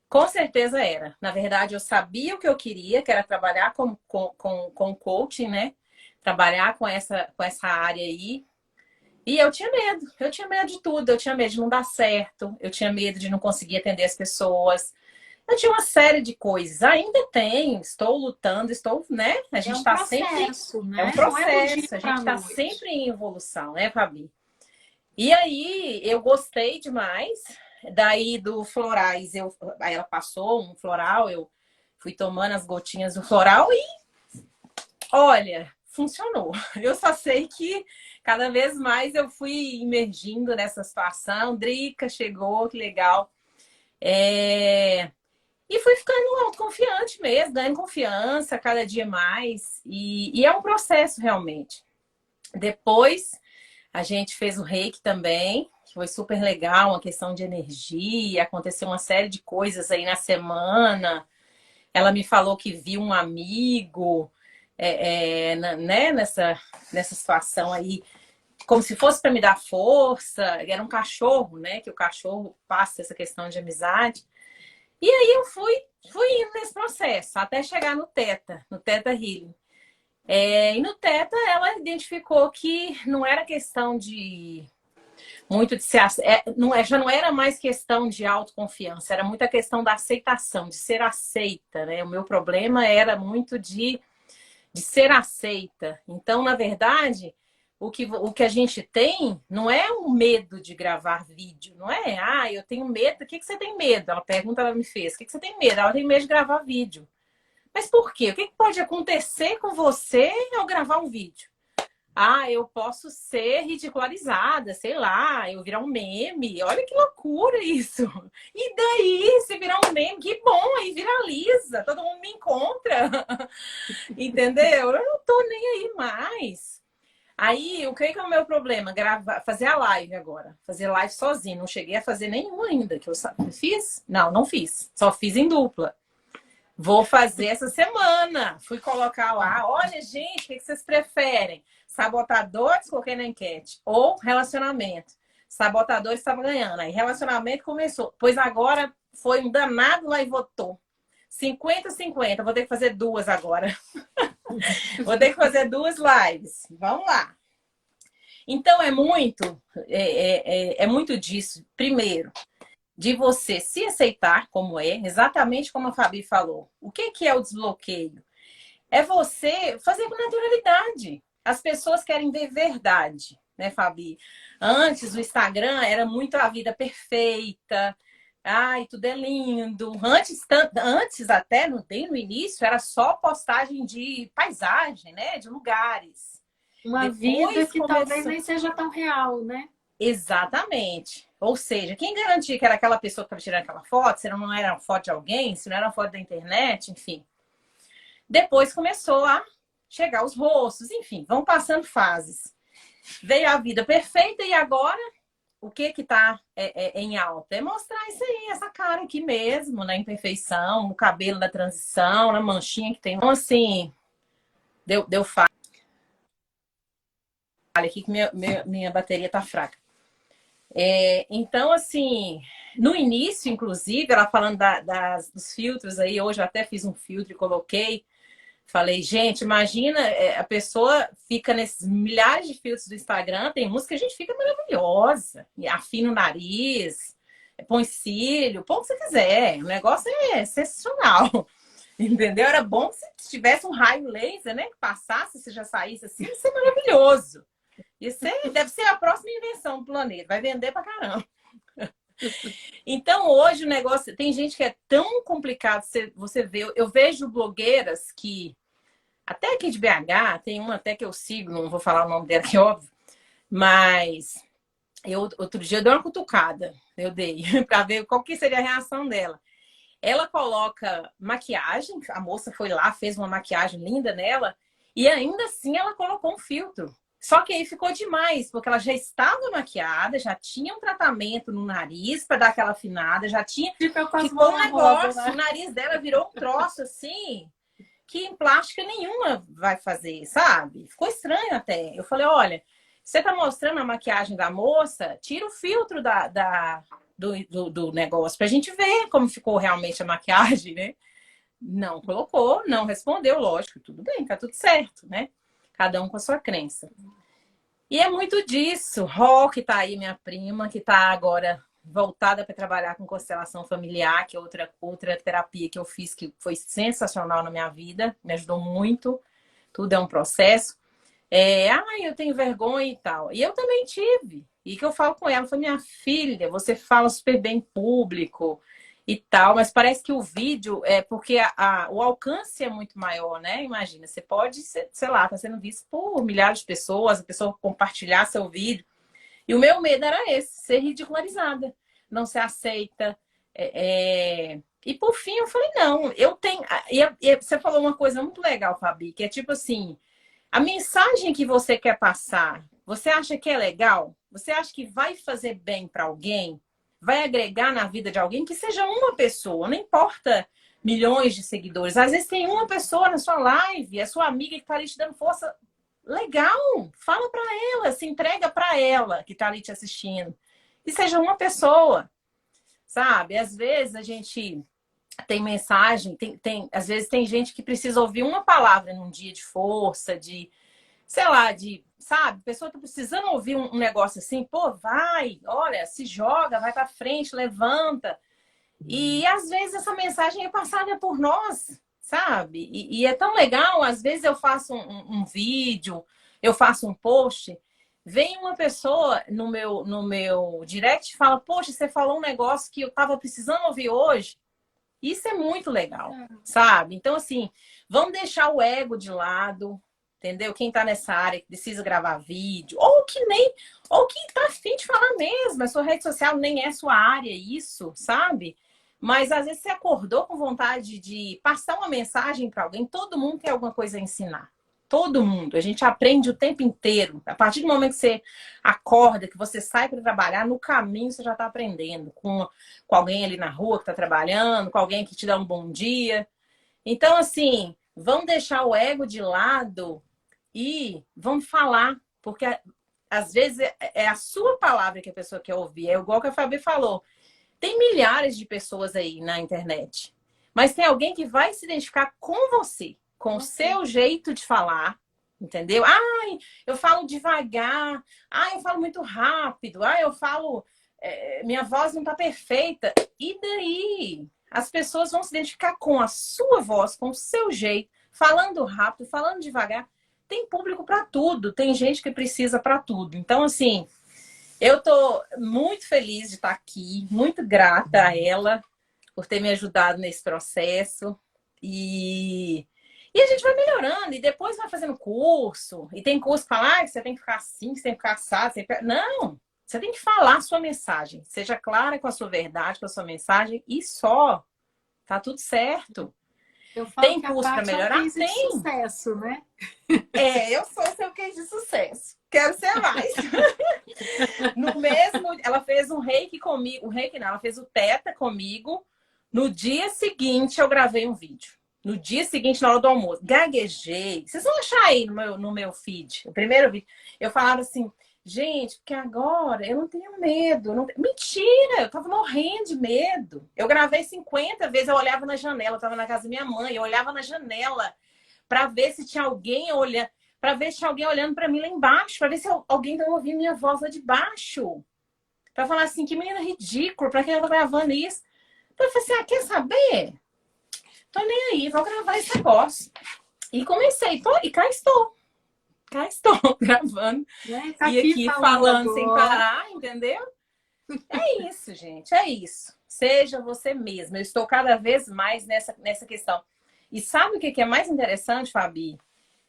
com certeza, era. Na verdade, eu sabia o que eu queria, que era trabalhar com coaching, né? Trabalhar com essa área aí. E eu tinha medo. Eu tinha medo de tudo. Eu tinha medo de não dar certo. Eu tinha medo de não conseguir atender as pessoas. Eu tinha uma série de coisas. Ainda tenho. Estou lutando. Né? A gente está sempre... Né? É um processo. A gente está sempre em evolução, né, Fabi? E aí, eu gostei demais. Daí, do florais, aí ela passou um floral, eu fui tomando as gotinhas do floral e, olha, funcionou. Eu só sei que cada vez mais eu fui imergindo nessa situação. Drica chegou, que legal. E fui ficando autoconfiante mesmo, ganhando confiança cada dia mais. E é um processo, realmente. Depois... A gente fez o reiki também, que foi super legal, uma questão de energia, aconteceu uma série de coisas aí na semana. Ela me falou que viu um amigo né, nessa situação aí, como se fosse para me dar força. Era um cachorro, né? Que o cachorro passa essa questão de amizade. E aí eu fui indo nesse processo, até chegar no Theta Healing. E no Theta, ela identificou que não era questão de muito de ser. Já não era mais questão de autoconfiança, era muita questão da aceitação, de ser aceita, né? O meu problema era muito de ser aceita. Então, na verdade, o que a gente tem não é um medo de gravar vídeo, não é? Ah, eu tenho medo. O que que você tem medo? Ela pergunta, ela me fez. O que que você tem medo? Ela tem medo de gravar vídeo. Mas por quê? O que que pode acontecer com você ao gravar um vídeo? Ah, eu posso ser ridicularizada, sei lá, eu virar um meme. Olha que loucura isso. E daí, se virar um meme, que bom, aí viraliza, todo mundo me encontra. Entendeu? Eu não tô nem aí mais. Aí, o que é o meu problema? Gravar, fazer a live agora. Fazer live sozinho. Não cheguei a fazer nenhuma ainda. Que eu fiz? Não, não fiz. Só fiz em dupla. Vou fazer essa semana. Fui colocar lá. Olha, gente, o que vocês preferem? Sabotadores, coloquei na enquete. Ou relacionamento. Sabotadores estava ganhando. Aí relacionamento começou. Pois agora foi um danado lá e votou. 50-50. Vou ter que fazer duas agora. Vou ter que fazer duas lives. Vamos lá. Então é muito disso. Primeiro, de você se aceitar como é, exatamente como a Fabi falou. O que é o desbloqueio? É você fazer com naturalidade. As pessoas querem ver verdade, né, Fabi? Antes o Instagram era muito a vida perfeita. Ai, tudo é lindo. Antes até, bem no início, era só postagem de paisagem, né? De lugares. Uma vida Depois que talvez começou... nem seja tão real, né? Exatamente. Ou seja, quem garantia que era aquela pessoa que estava tirando aquela foto, se não era uma foto de alguém, se não era uma foto da internet, enfim. Depois começou a chegar os rostos, enfim, vão passando fases. Veio a vida perfeita e agora o que está em alta? É mostrar isso aí, essa cara aqui mesmo, na imperfeição, no cabelo da transição, na manchinha que tem. Então, assim, deu falha aqui que minha bateria tá fraca. Então, assim, no início, inclusive, ela falando dos filtros aí, hoje eu até fiz um filtro e coloquei. Falei, gente, imagina, a pessoa fica nesses milhares de filtros do Instagram, tem música que a gente fica maravilhosa, e afina o nariz, põe cílio, põe o que você quiser, o negócio é sensacional, entendeu? Era bom se tivesse um raio laser, né, que passasse, se já saísse assim, isso é maravilhoso. Isso deve ser a próxima invenção do planeta, vai vender pra caramba. Então, hoje o negócio... Tem gente que é tão complicado, você vê... Eu vejo blogueiras que... Até aqui de BH, tem uma até que eu sigo, não vou falar o nome dela, que é óbvio. Mas outro dia eu dei uma cutucada, eu dei, para ver qual que seria a reação dela. Ela coloca maquiagem, a moça foi lá, fez uma maquiagem linda nela, e ainda assim ela colocou um filtro. Só que aí ficou demais, porque ela já estava maquiada, já tinha um tratamento no nariz para dar aquela afinada, já tinha. Ficou um negócio, né? O nariz dela virou um troço assim, que em plástica nenhuma vai fazer, sabe? Ficou estranho até. Eu falei, olha, você tá mostrando a maquiagem da moça, tira o filtro do negócio pra gente ver como ficou realmente a maquiagem, né? Não colocou, não respondeu, lógico, tudo bem, tá tudo certo, né? Cada um com a sua crença. E é muito disso. Ró, que tá aí, minha prima, que tá agora voltada para trabalhar com constelação familiar, que é outra terapia que eu fiz, que foi sensacional na minha vida, me ajudou muito. Tudo é um processo. Eu tenho vergonha e tal. E eu também tive. E que eu falo com ela, foi minha filha, você fala super bem em público e tal, mas parece que o vídeo é porque o alcance é muito maior, né? Imagina, você pode, sei lá, tá sendo visto por milhares de pessoas, a pessoa compartilhar seu vídeo. E o meu medo era esse, ser ridicularizada, não ser aceita. E por fim eu falei, não, eu tenho. E você falou uma coisa muito legal, Fabi, que é tipo assim, a mensagem que você quer passar, você acha que é legal? Você acha que vai fazer bem para alguém? Vai agregar na vida de alguém, que seja uma pessoa, não importa milhões de seguidores. Às vezes tem uma pessoa na sua live, a sua amiga que está ali te dando força. Legal, fala para ela, se entrega para ela que está ali te assistindo. E seja uma pessoa, sabe? Às vezes a gente tem mensagem, às vezes tem gente que precisa ouvir uma palavra num dia de força, de, sei lá, sabe? A pessoa tá precisando ouvir um negócio assim, pô, vai, olha, se joga, vai para frente, levanta. E às vezes essa mensagem é passada por nós, sabe? E é tão legal, às vezes eu faço um vídeo, eu faço um post vem uma pessoa no meu direct e fala, poxa, você falou um negócio que eu tava precisando ouvir hoje. Isso é muito legal, sabe? Então, assim, vamos deixar o ego de lado, entendeu? Quem tá nessa área que precisa gravar vídeo, ou que tá afim de falar mesmo, a sua rede social nem é sua área, isso, sabe? Mas às vezes você acordou com vontade de passar uma mensagem para alguém, todo mundo tem alguma coisa a ensinar. Todo mundo. A gente aprende o tempo inteiro. A partir do momento que você acorda, que você sai para trabalhar, no caminho você já está aprendendo. Com alguém ali na rua que está trabalhando, com alguém que te dá um bom dia. Então, assim, vamos deixar o ego de lado e vamos falar. Porque às vezes é a sua palavra que a pessoa quer ouvir. É igual que a Fabi falou. Tem milhares de pessoas aí na internet. Mas tem alguém que vai se identificar com você, com o seu jeito de falar, entendeu? Ai, eu falo devagar. Ai, eu falo muito rápido. Ai, eu falo... minha voz não tá perfeita. E daí? As pessoas vão se identificar com a sua voz, com o seu jeito, falando rápido, falando devagar. Tem público para tudo. Tem gente que precisa para tudo. Então, assim... Eu tô muito feliz de estar aqui, muito grata a ela por ter me ajudado nesse processo. E a gente vai melhorando, e depois vai fazendo curso. E tem curso que fala que você tem que ficar assim, você tem que ficar assado. Não, você tem que falar a sua mensagem. Seja clara com a sua verdade, com a sua mensagem, e só. Tá tudo certo. Eu falo Tem que curso para melhorar? É um Tem. de sucesso, né? Eu sou seu case de sucesso. Quero ser mais. No mesmo, ela fez um reiki comigo, o reiki não, ela fez o teta comigo. No dia seguinte eu gravei um vídeo. No dia seguinte, na hora do almoço, gaguejei. Vocês vão achar aí no meu feed, o primeiro vídeo. Eu falava assim, gente, porque agora eu não tenho medo. Mentira, eu tava morrendo de medo. Eu gravei 50 vezes, eu olhava na janela, eu tava na casa da minha mãe, eu olhava na janela para ver se tinha alguém olhando, para ver se tinha alguém olhando para mim lá embaixo, para ver se alguém estava ouvindo minha voz lá de baixo. Para falar assim, que menina ridícula, para quem ela tá gravando isso? Então eu falei assim, quer saber? Tô nem aí, vou gravar esse negócio. E comecei, e cá estou. Cá estou gravando. Tá e aqui falando sem agora. parar, entendeu? É isso, gente, é isso. Seja você mesma. Eu estou cada vez mais nessa questão. E sabe o que é mais interessante, Fabi?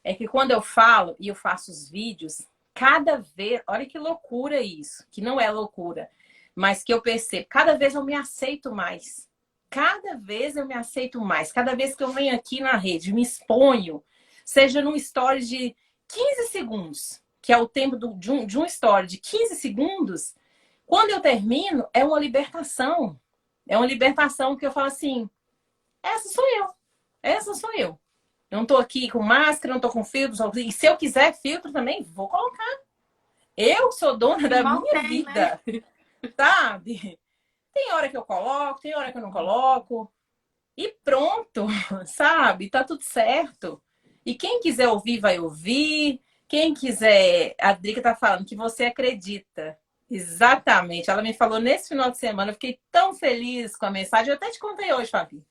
É que quando eu falo e eu faço os vídeos, cada vez... Olha que loucura isso. Que não é loucura. Mas que eu percebo. Cada vez eu me aceito mais. Cada vez eu me aceito mais. Cada vez que eu venho aqui na rede, me exponho. Seja num story de 15 segundos. Que é o tempo de um story de 15 segundos. Quando eu termino, é uma libertação. É uma libertação que eu falo assim... Essa sou eu. Essa sou eu. Não tô aqui com máscara, não tô com filtro. E se eu quiser filtro também, vou colocar. Eu sou dona da minha vida. Né? Sabe? Tem hora que eu coloco, tem hora que eu não coloco. E pronto, sabe? Tá tudo certo. E quem quiser ouvir, vai ouvir. Quem quiser... A Drica tá falando que você acredita. Exatamente. Ela me falou nesse final de semana. Eu fiquei tão feliz com a mensagem. Eu até te contei hoje, Fabi.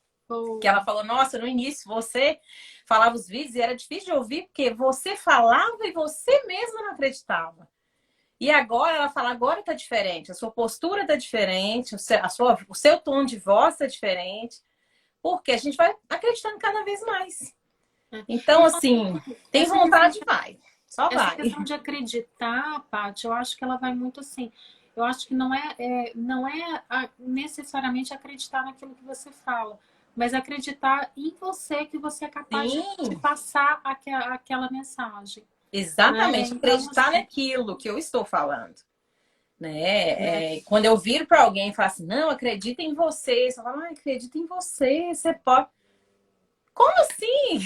Que ela falou, nossa, no início você falava os vídeos e era difícil de ouvir porque você falava e você mesma não acreditava. E agora ela fala, agora tá diferente, a sua postura tá diferente, o seu tom de voz tá diferente, porque a gente vai acreditando cada vez mais. Então, assim, tem vontade, vai. Só vai. Essa questão de acreditar, Paty, eu acho que ela vai muito assim. Eu acho que não é necessariamente acreditar naquilo que você fala, mas acreditar em você, que você é capaz de passar aquela mensagem. Exatamente, né? Acreditar assim, naquilo que eu estou falando. Né? Quando eu viro para alguém e falo assim, não, acredita em você. Você fala, acredita em você, você pode. Como assim?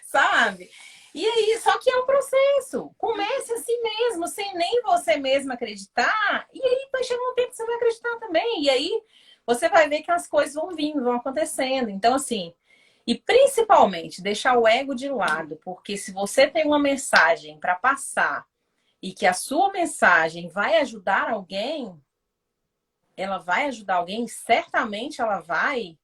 Sabe? E aí, só que é um processo. Comece assim mesmo, sem nem você mesmo acreditar. E aí vai chegar um tempo que você vai acreditar também. E aí você vai ver que as coisas vão vindo, vão acontecendo. Então, assim, e principalmente deixar o ego de lado, porque se você tem uma mensagem para passar e que a sua mensagem vai ajudar alguém, ela vai ajudar alguém, certamente ela vai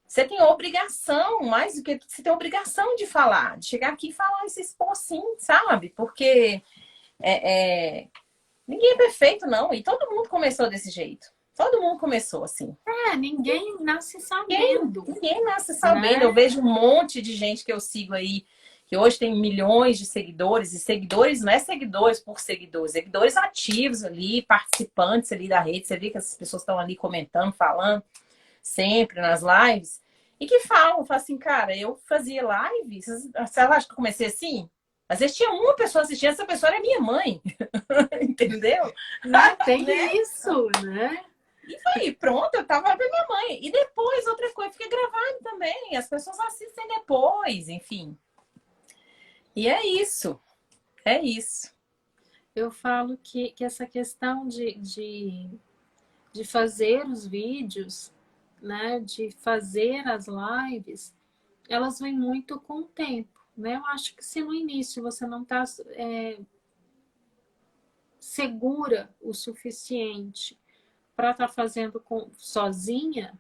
você tem obrigação, mais do que você tem obrigação de falar, de chegar aqui e falar e se expor sim, sabe? Porque ninguém é perfeito, não. E todo mundo começou desse jeito. Todo mundo começou assim. Ninguém nasce Ninguém, sabendo, ninguém nasce sabendo. Eu né? vejo um monte de gente que eu sigo aí, que hoje tem milhões de seguidores, e seguidores não é seguidores por seguidores, seguidores ativos ali, participantes ali da rede. Você vê que as pessoas estão ali comentando, falando sempre nas lives, e que falam assim, cara, eu fazia live, você acha que eu comecei assim? Às vezes tinha uma pessoa assistindo, essa pessoa era minha mãe, entendeu? Né? Né? Tem isso, né? E foi, pronto, eu tava pra minha mãe. E depois, outra coisa, fica gravado também. As pessoas assistem depois, enfim. E é isso. É isso. Eu falo que essa questão de fazer os vídeos, né? De fazer as lives, elas vêm muito com o tempo, né? Eu acho que se no início você não está segura o suficiente para estar fazendo sozinha,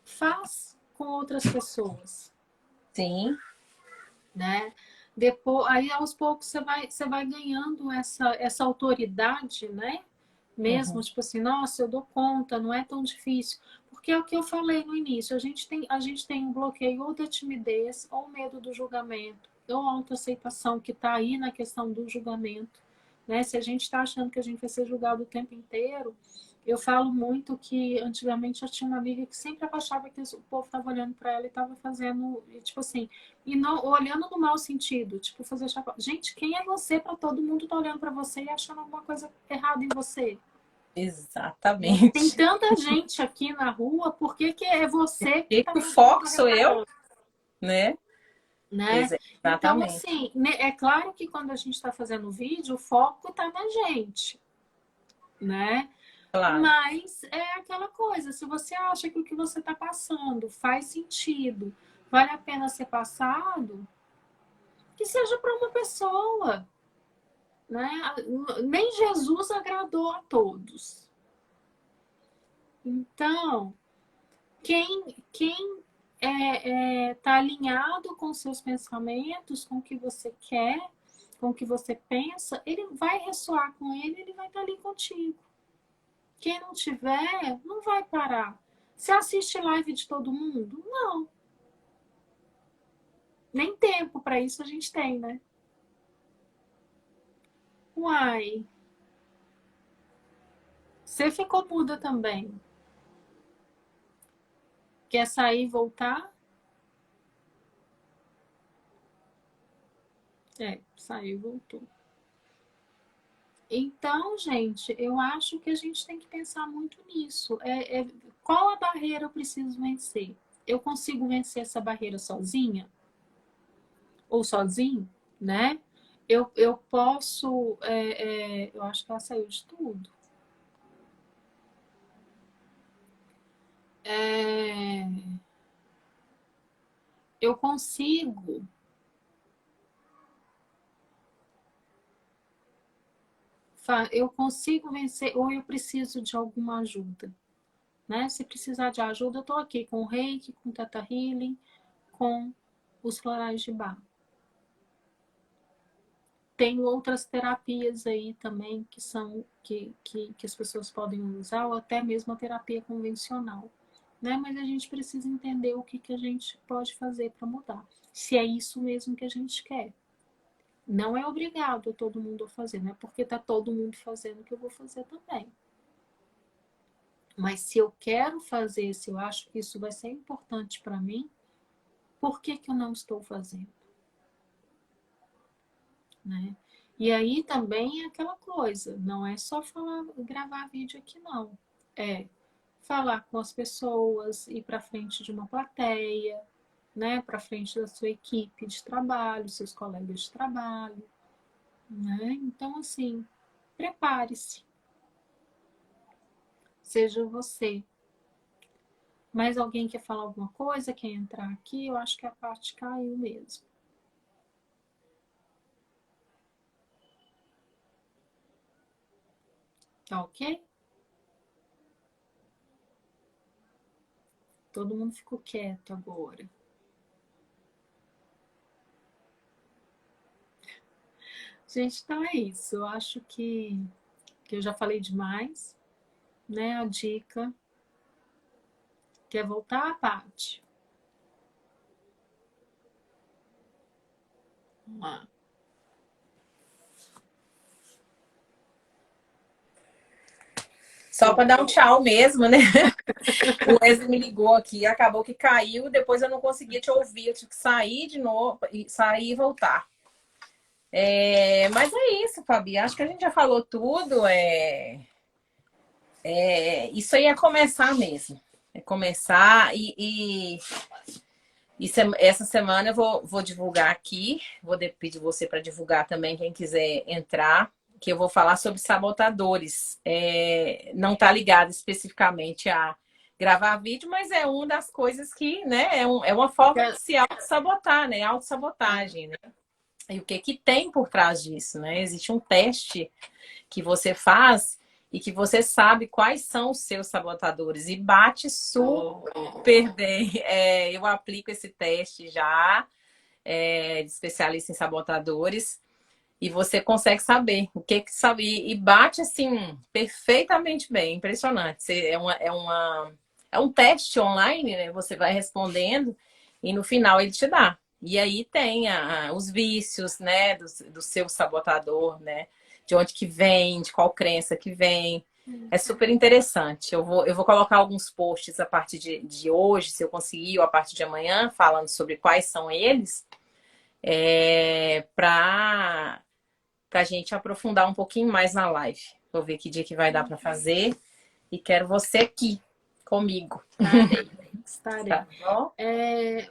faz com outras pessoas, Sim. né? Depois, aí aos poucos você vai ganhando essa autoridade, né? Mesmo, Uhum. tipo assim, nossa, eu dou conta, não é tão difícil. Porque é o que eu falei no início, a gente tem um bloqueio ou da timidez, ou medo do julgamento, ou autoaceitação, que está aí na questão do julgamento. Né? Se a gente está achando que a gente vai ser julgado o tempo inteiro, eu falo muito que antigamente eu tinha uma amiga que sempre achava que o povo estava olhando para ela e estava fazendo, tipo assim, e não olhando no mau sentido, tipo fazer chapa. Gente, quem é você para todo mundo estar olhando para você e achando alguma coisa errada em você? Né? Tem Exatamente. tanta gente aqui na rua, por que, que é você que E está o todo mundo foco sou eu, reparando? né? Né? Então, Exatamente. assim, é claro que quando a gente está fazendo vídeo, o foco está na gente, né? Claro. Mas é aquela coisa, se você acha que o que você está passando faz sentido, vale a pena ser passado, que seja para uma pessoa, né? Nem Jesus agradou a todos. Então, quem tá alinhado com seus pensamentos, com o que você quer, com o que você pensa, ele vai ressoar com ele, ele vai estar ali contigo. Quem não tiver, não vai parar. Você assiste live de todo mundo? Não. Nem tempo para isso a gente tem, né? Uai, você ficou muda também. Quer sair e voltar? Saiu e voltou. Então, gente, eu acho que a gente tem que pensar muito nisso. Qual a barreira eu preciso vencer? Eu consigo vencer essa barreira sozinha? Ou sozinho, né? Eu posso. Eu acho que ela saiu de tudo. É, eu consigo. Eu consigo vencer, ou eu preciso de alguma ajuda, né? Se precisar de ajuda, eu estou aqui com o Reiki, com o Teta Healing, com os florais de Bach. Tem outras terapias aí também que são que as pessoas podem usar, ou até mesmo a terapia convencional. Né? Mas a gente precisa entender o que a gente pode fazer para mudar. Se é isso mesmo que a gente quer. Não é obrigado a todo mundo a fazer, não é porque está todo mundo fazendo que eu vou fazer também. Mas se eu quero fazer, se eu acho que isso vai ser importante para mim, por que eu não estou fazendo? Né? E aí também é aquela coisa, não é só falar, gravar vídeo aqui não. É falar com as pessoas, ir para frente de uma plateia, né, para frente da sua equipe de trabalho, seus colegas de trabalho, né? Então assim, prepare-se. Seja você. Mais alguém quer falar alguma coisa? Quer entrar aqui? Eu acho que a parte caiu mesmo. Tá ok? Todo mundo ficou quieto agora. Gente, então é isso. Eu acho que eu já falei demais, né? A dica. Quer voltar, Paty? Vamos lá. Só para dar um tchau mesmo, né? O Wesley me ligou aqui, acabou que caiu, depois eu não conseguia te ouvir, eu tive que sair de novo, sair e voltar. Mas é isso, Fabi. Acho que a gente já falou tudo. Isso aí é começar mesmo. É começar essa semana eu vou divulgar aqui. Vou pedir você para divulgar também, quem quiser entrar, que eu vou falar sobre sabotadores. Não está ligado especificamente a gravar vídeo, mas é uma das coisas que, né, é uma forma de se auto-sabotar, né? Autossabotagem, né? E o que tem por trás disso, né? Existe um teste que você faz e que você sabe quais são os seus sabotadores e bate super bem. Eu aplico esse teste já, de especialista em sabotadores, e você consegue saber o que sabe e bate assim perfeitamente bem, impressionante. É um teste online, né? Você vai respondendo e no final ele te dá. E aí tem os vícios, né, do seu sabotador, né? De onde que vem, de qual crença que vem. É super interessante. Eu vou colocar alguns posts a partir de hoje, se eu conseguir, ou a partir de amanhã, falando sobre quais são eles, para a gente aprofundar um pouquinho mais na live. Vou ver que dia que vai dar para fazer. E quero você aqui comigo. Estarei. Tá bom?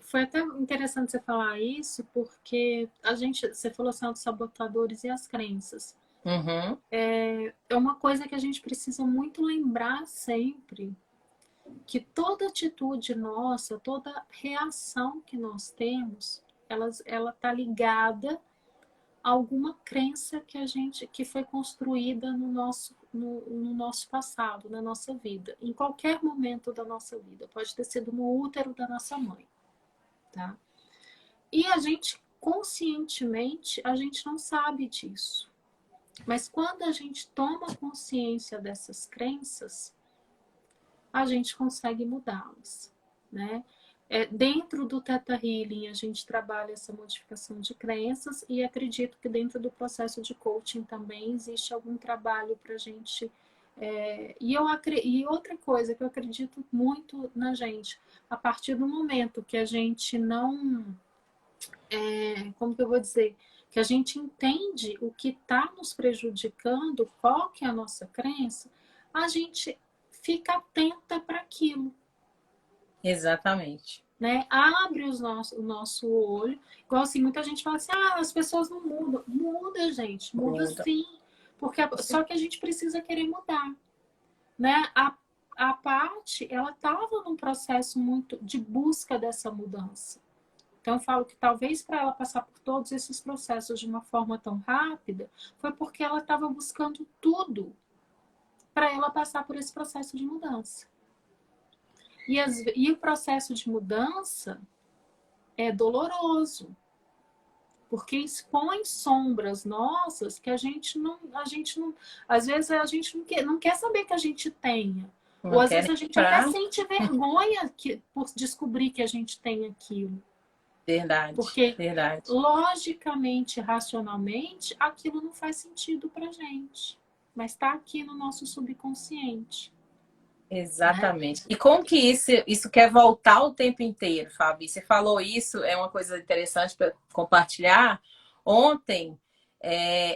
Foi até interessante você falar isso, porque você falou assim, dos sabotadores e as crenças. Uhum. É uma coisa que a gente precisa muito lembrar sempre, que toda atitude nossa, toda reação que nós temos, ela tá ligada a alguma crença que foi construída no nosso passado, na nossa vida, em qualquer momento da nossa vida. Pode ter sido no útero da nossa mãe, tá? E a gente, conscientemente, a gente não sabe disso. Mas quando a gente toma consciência dessas crenças, a gente consegue mudá-las, né? Dentro do Theta Healing, a gente trabalha essa modificação de crenças e acredito que dentro do processo de coaching também existe algum trabalho para a gente. E outra coisa que eu acredito muito na gente, a partir do momento que a gente não... como que eu vou dizer? Que a gente entende o que está nos prejudicando, qual que é a nossa crença, a gente fica atenta para aquilo. Exatamente. Né? Abre o nosso olho. Igual assim, muita gente fala assim, as pessoas não mudam. Muda, gente. Muda sim. Só que a gente precisa querer mudar. Né? A Paty, ela estava num processo muito de busca dessa mudança. Então, eu falo que talvez para ela passar por todos esses processos de uma forma tão rápida, foi porque ela estava buscando tudo para ela passar por esse processo de mudança. E o processo de mudança é doloroso, porque expõe sombras nossas que a gente não, às vezes a gente não quer saber que a gente tenha. Ou às vezes a gente até sente vergonha por descobrir que a gente tem aquilo. Verdade. Porque, verdade. Logicamente, racionalmente, aquilo não faz sentido pra gente. Mas está aqui no nosso subconsciente. Exatamente. Né? E como que isso quer voltar o tempo inteiro, Fabi? Você falou isso, é uma coisa interessante para compartilhar. Ontem,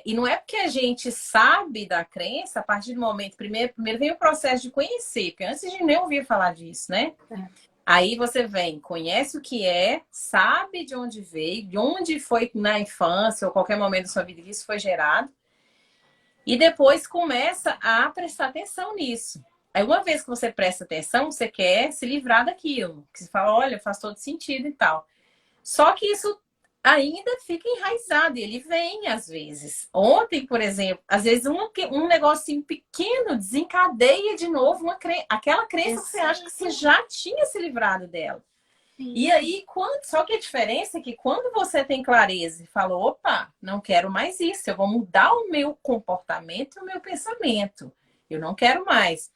e não é porque a gente sabe da crença, a partir do momento... Primeiro vem o processo de conhecer, porque antes de nem ouvir falar disso, né? Aí você conhece o que sabe de onde veio, de onde foi na infância ou qualquer momento da sua vida que isso foi gerado. E depois começa a prestar atenção nisso. Aí uma vez que você presta atenção, você quer se livrar daquilo. Que você fala, olha, faz todo sentido e tal. Só que isso, ainda fica enraizado. E ele vem, às vezes. Ontem, por exemplo, às vezes um negocinho pequeno desencadeia de novo aquela crença que você acha que você já tinha se livrado dela. Sim. E aí, só que a diferença é que quando você tem clareza e fala, opa, não quero mais isso, eu vou mudar o meu comportamento e o meu pensamento. Eu não quero mais.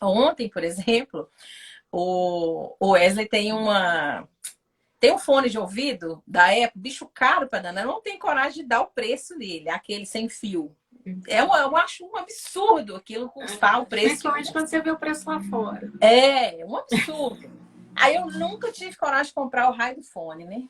Ontem, por exemplo, o Wesley tem um fone de ouvido da Apple, bicho caro para danar, não tem coragem de dar o preço dele, aquele sem fio. Eu acho um absurdo aquilo custar o preço. Principalmente quando você vê o preço lá fora. É um absurdo. Aí eu nunca tive coragem de comprar o raio do fone, né?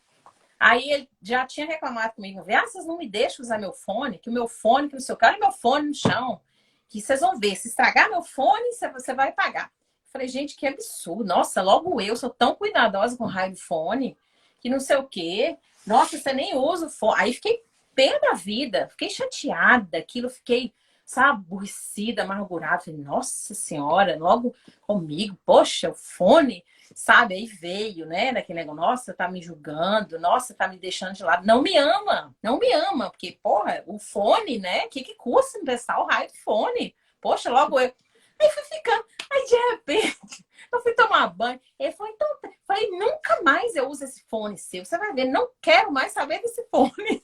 Aí ele já tinha reclamado comigo, vocês não me deixam usar meu fone, que o meu fone, que não sei o que, olha meu fone no chão, que vocês vão ver, se estragar meu fone, você vai pagar. Falei, gente, que absurdo. Nossa, logo eu sou tão cuidadosa com o raio do fone, que não sei o quê. Nossa, você nem usa o fone. Aí fiquei pé da vida, fiquei chateada, aquilo, fiquei, sabe, aborrecida, amargurada. Falei, nossa senhora, logo comigo, poxa, o fone, sabe? Aí veio, né, daquele negócio, nossa, tá me julgando, nossa, tá me deixando de lado. Não me ama, não me ama, porque, porra, o fone, né, o que custa emprestar o raio do fone? Poxa, logo eu. Aí fui ficando. Aí, de repente, eu fui tomar banho. Ele falou, então, falei, nunca mais eu uso esse fone seu. Você vai ver, não quero mais saber desse fone.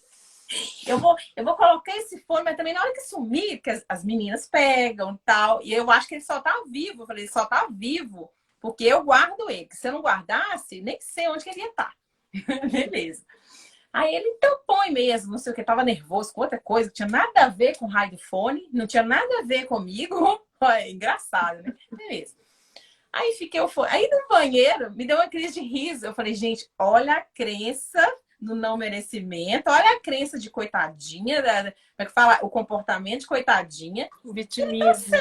Eu vou colocar esse fone, mas também na hora que sumir, que as meninas pegam e tal. E eu acho que ele só tá vivo. Eu falei, ele só tá vivo porque eu guardo ele. Que se eu não guardasse, nem sei onde que ele ia estar. Beleza. Aí ele, então põe mesmo, não sei o que, tava nervoso com outra coisa, que tinha nada a ver com o raio do fone, não tinha nada a ver comigo. É engraçado, né? Beleza. Aí fiquei, aí no banheiro, me deu uma crise de riso. Eu falei, gente, olha a crença do não merecimento, olha a crença de coitadinha, como é que fala? O comportamento de coitadinha. O vitimismo.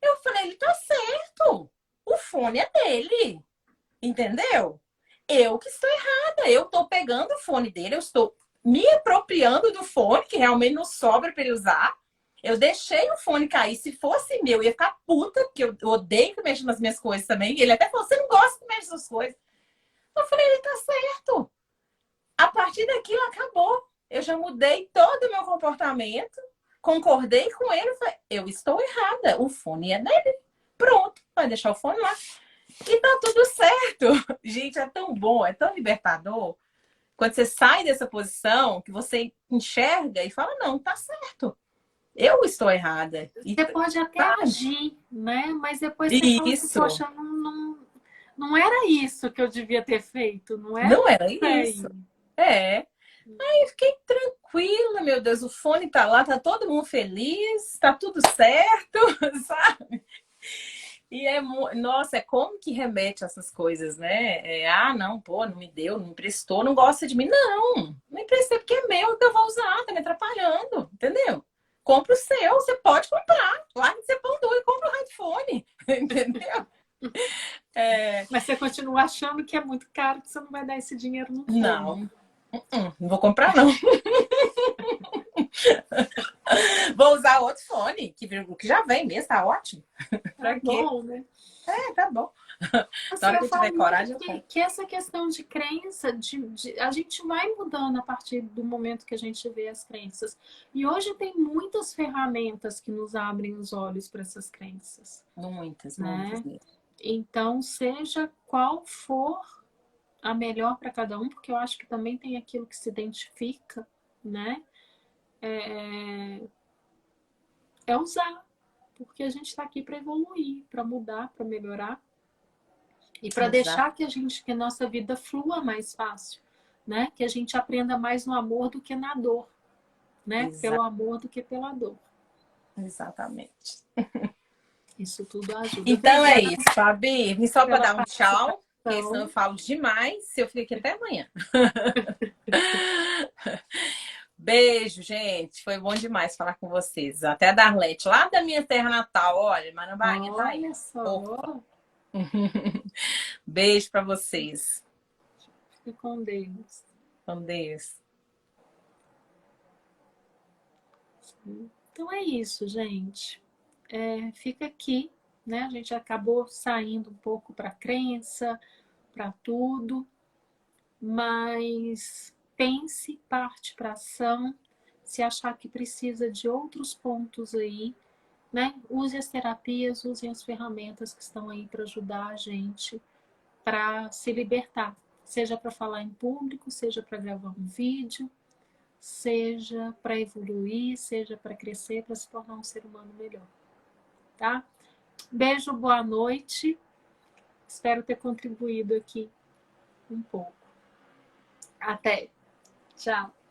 Eu falei, ele tá certo. O fone é dele. Entendeu? Eu que estou errada. Eu tô pegando o fone dele, eu estou me apropriando do fone, que realmente não sobra para ele usar. Eu deixei o fone cair. Se fosse meu, eu ia ficar puta, porque eu odeio que mexa nas minhas coisas também. Ele até falou, você não gosta que mexa nas coisas. Eu falei, ele tá certo. A partir daquilo, acabou. Eu já mudei todo o meu comportamento, concordei com ele. Falei, eu estou errada. O fone é dele. Pronto, vai deixar o fone lá. E tá tudo certo. Gente, é tão bom, é tão libertador. Quando você sai dessa posição, que você enxerga e fala, não, tá certo. Eu estou errada. Você pode até agir, né? Mas depois você fala assim, poxa, não era isso que eu devia ter feito, não era? Não era isso. É. Aí fiquei tranquila, meu Deus, o fone tá lá, tá todo mundo feliz, tá tudo certo, sabe? E nossa, é como que remete essas coisas, né? Não, pô, não me deu, não me emprestou, não gosta de mim. Não emprestei porque é meu, que eu vou usar, tá me atrapalhando, entendeu? Compra o seu, você pode comprar. Larga de ser pão duro e compra o headphone, entendeu? Mas você continua achando que é muito caro, que você não vai dar esse dinheiro no fone. Não vou comprar, não. Vou usar outro fone, que já vem mesmo, tá ótimo. Tá bom, né? Tá bom. Na hora que eu tiver coragem, que essa questão de crença, a gente vai mudando a partir do momento que a gente vê as crenças. E hoje tem muitas ferramentas que nos abrem os olhos para essas crenças. Muitas mesmo. Então, seja qual for a melhor para cada um, porque eu acho que também tem aquilo que se identifica, né? É usar, porque a gente está aqui para evoluir, para mudar, para melhorar e para deixar que a nossa vida flua mais fácil, né? Que a gente aprenda mais no amor do que na dor, né? Pelo amor do que pela dor. Exatamente. Isso tudo ajuda. Então é isso, Fabi. Vim só para dar um tchau, porque senão eu falo demais. Eu fico aqui até amanhã. Beijo, gente. Foi bom demais falar com vocês. Até a Darlete, lá da minha terra natal. Olha, Marambainha tá aí. Olha só. Beijo para vocês. Fique com Deus. Com Deus. Então é isso, gente. Fica aqui, né? A gente acabou saindo um pouco para a crença, para tudo, mas pense, parte para ação. Se achar que precisa de outros pontos aí, né? Use as terapias, use as ferramentas que estão aí para ajudar a gente para se libertar. Seja para falar em público, seja para gravar um vídeo, seja para evoluir, seja para crescer, para se tornar um ser humano melhor. Tá? Beijo, boa noite. Espero ter contribuído aqui um pouco. Até. Tchau.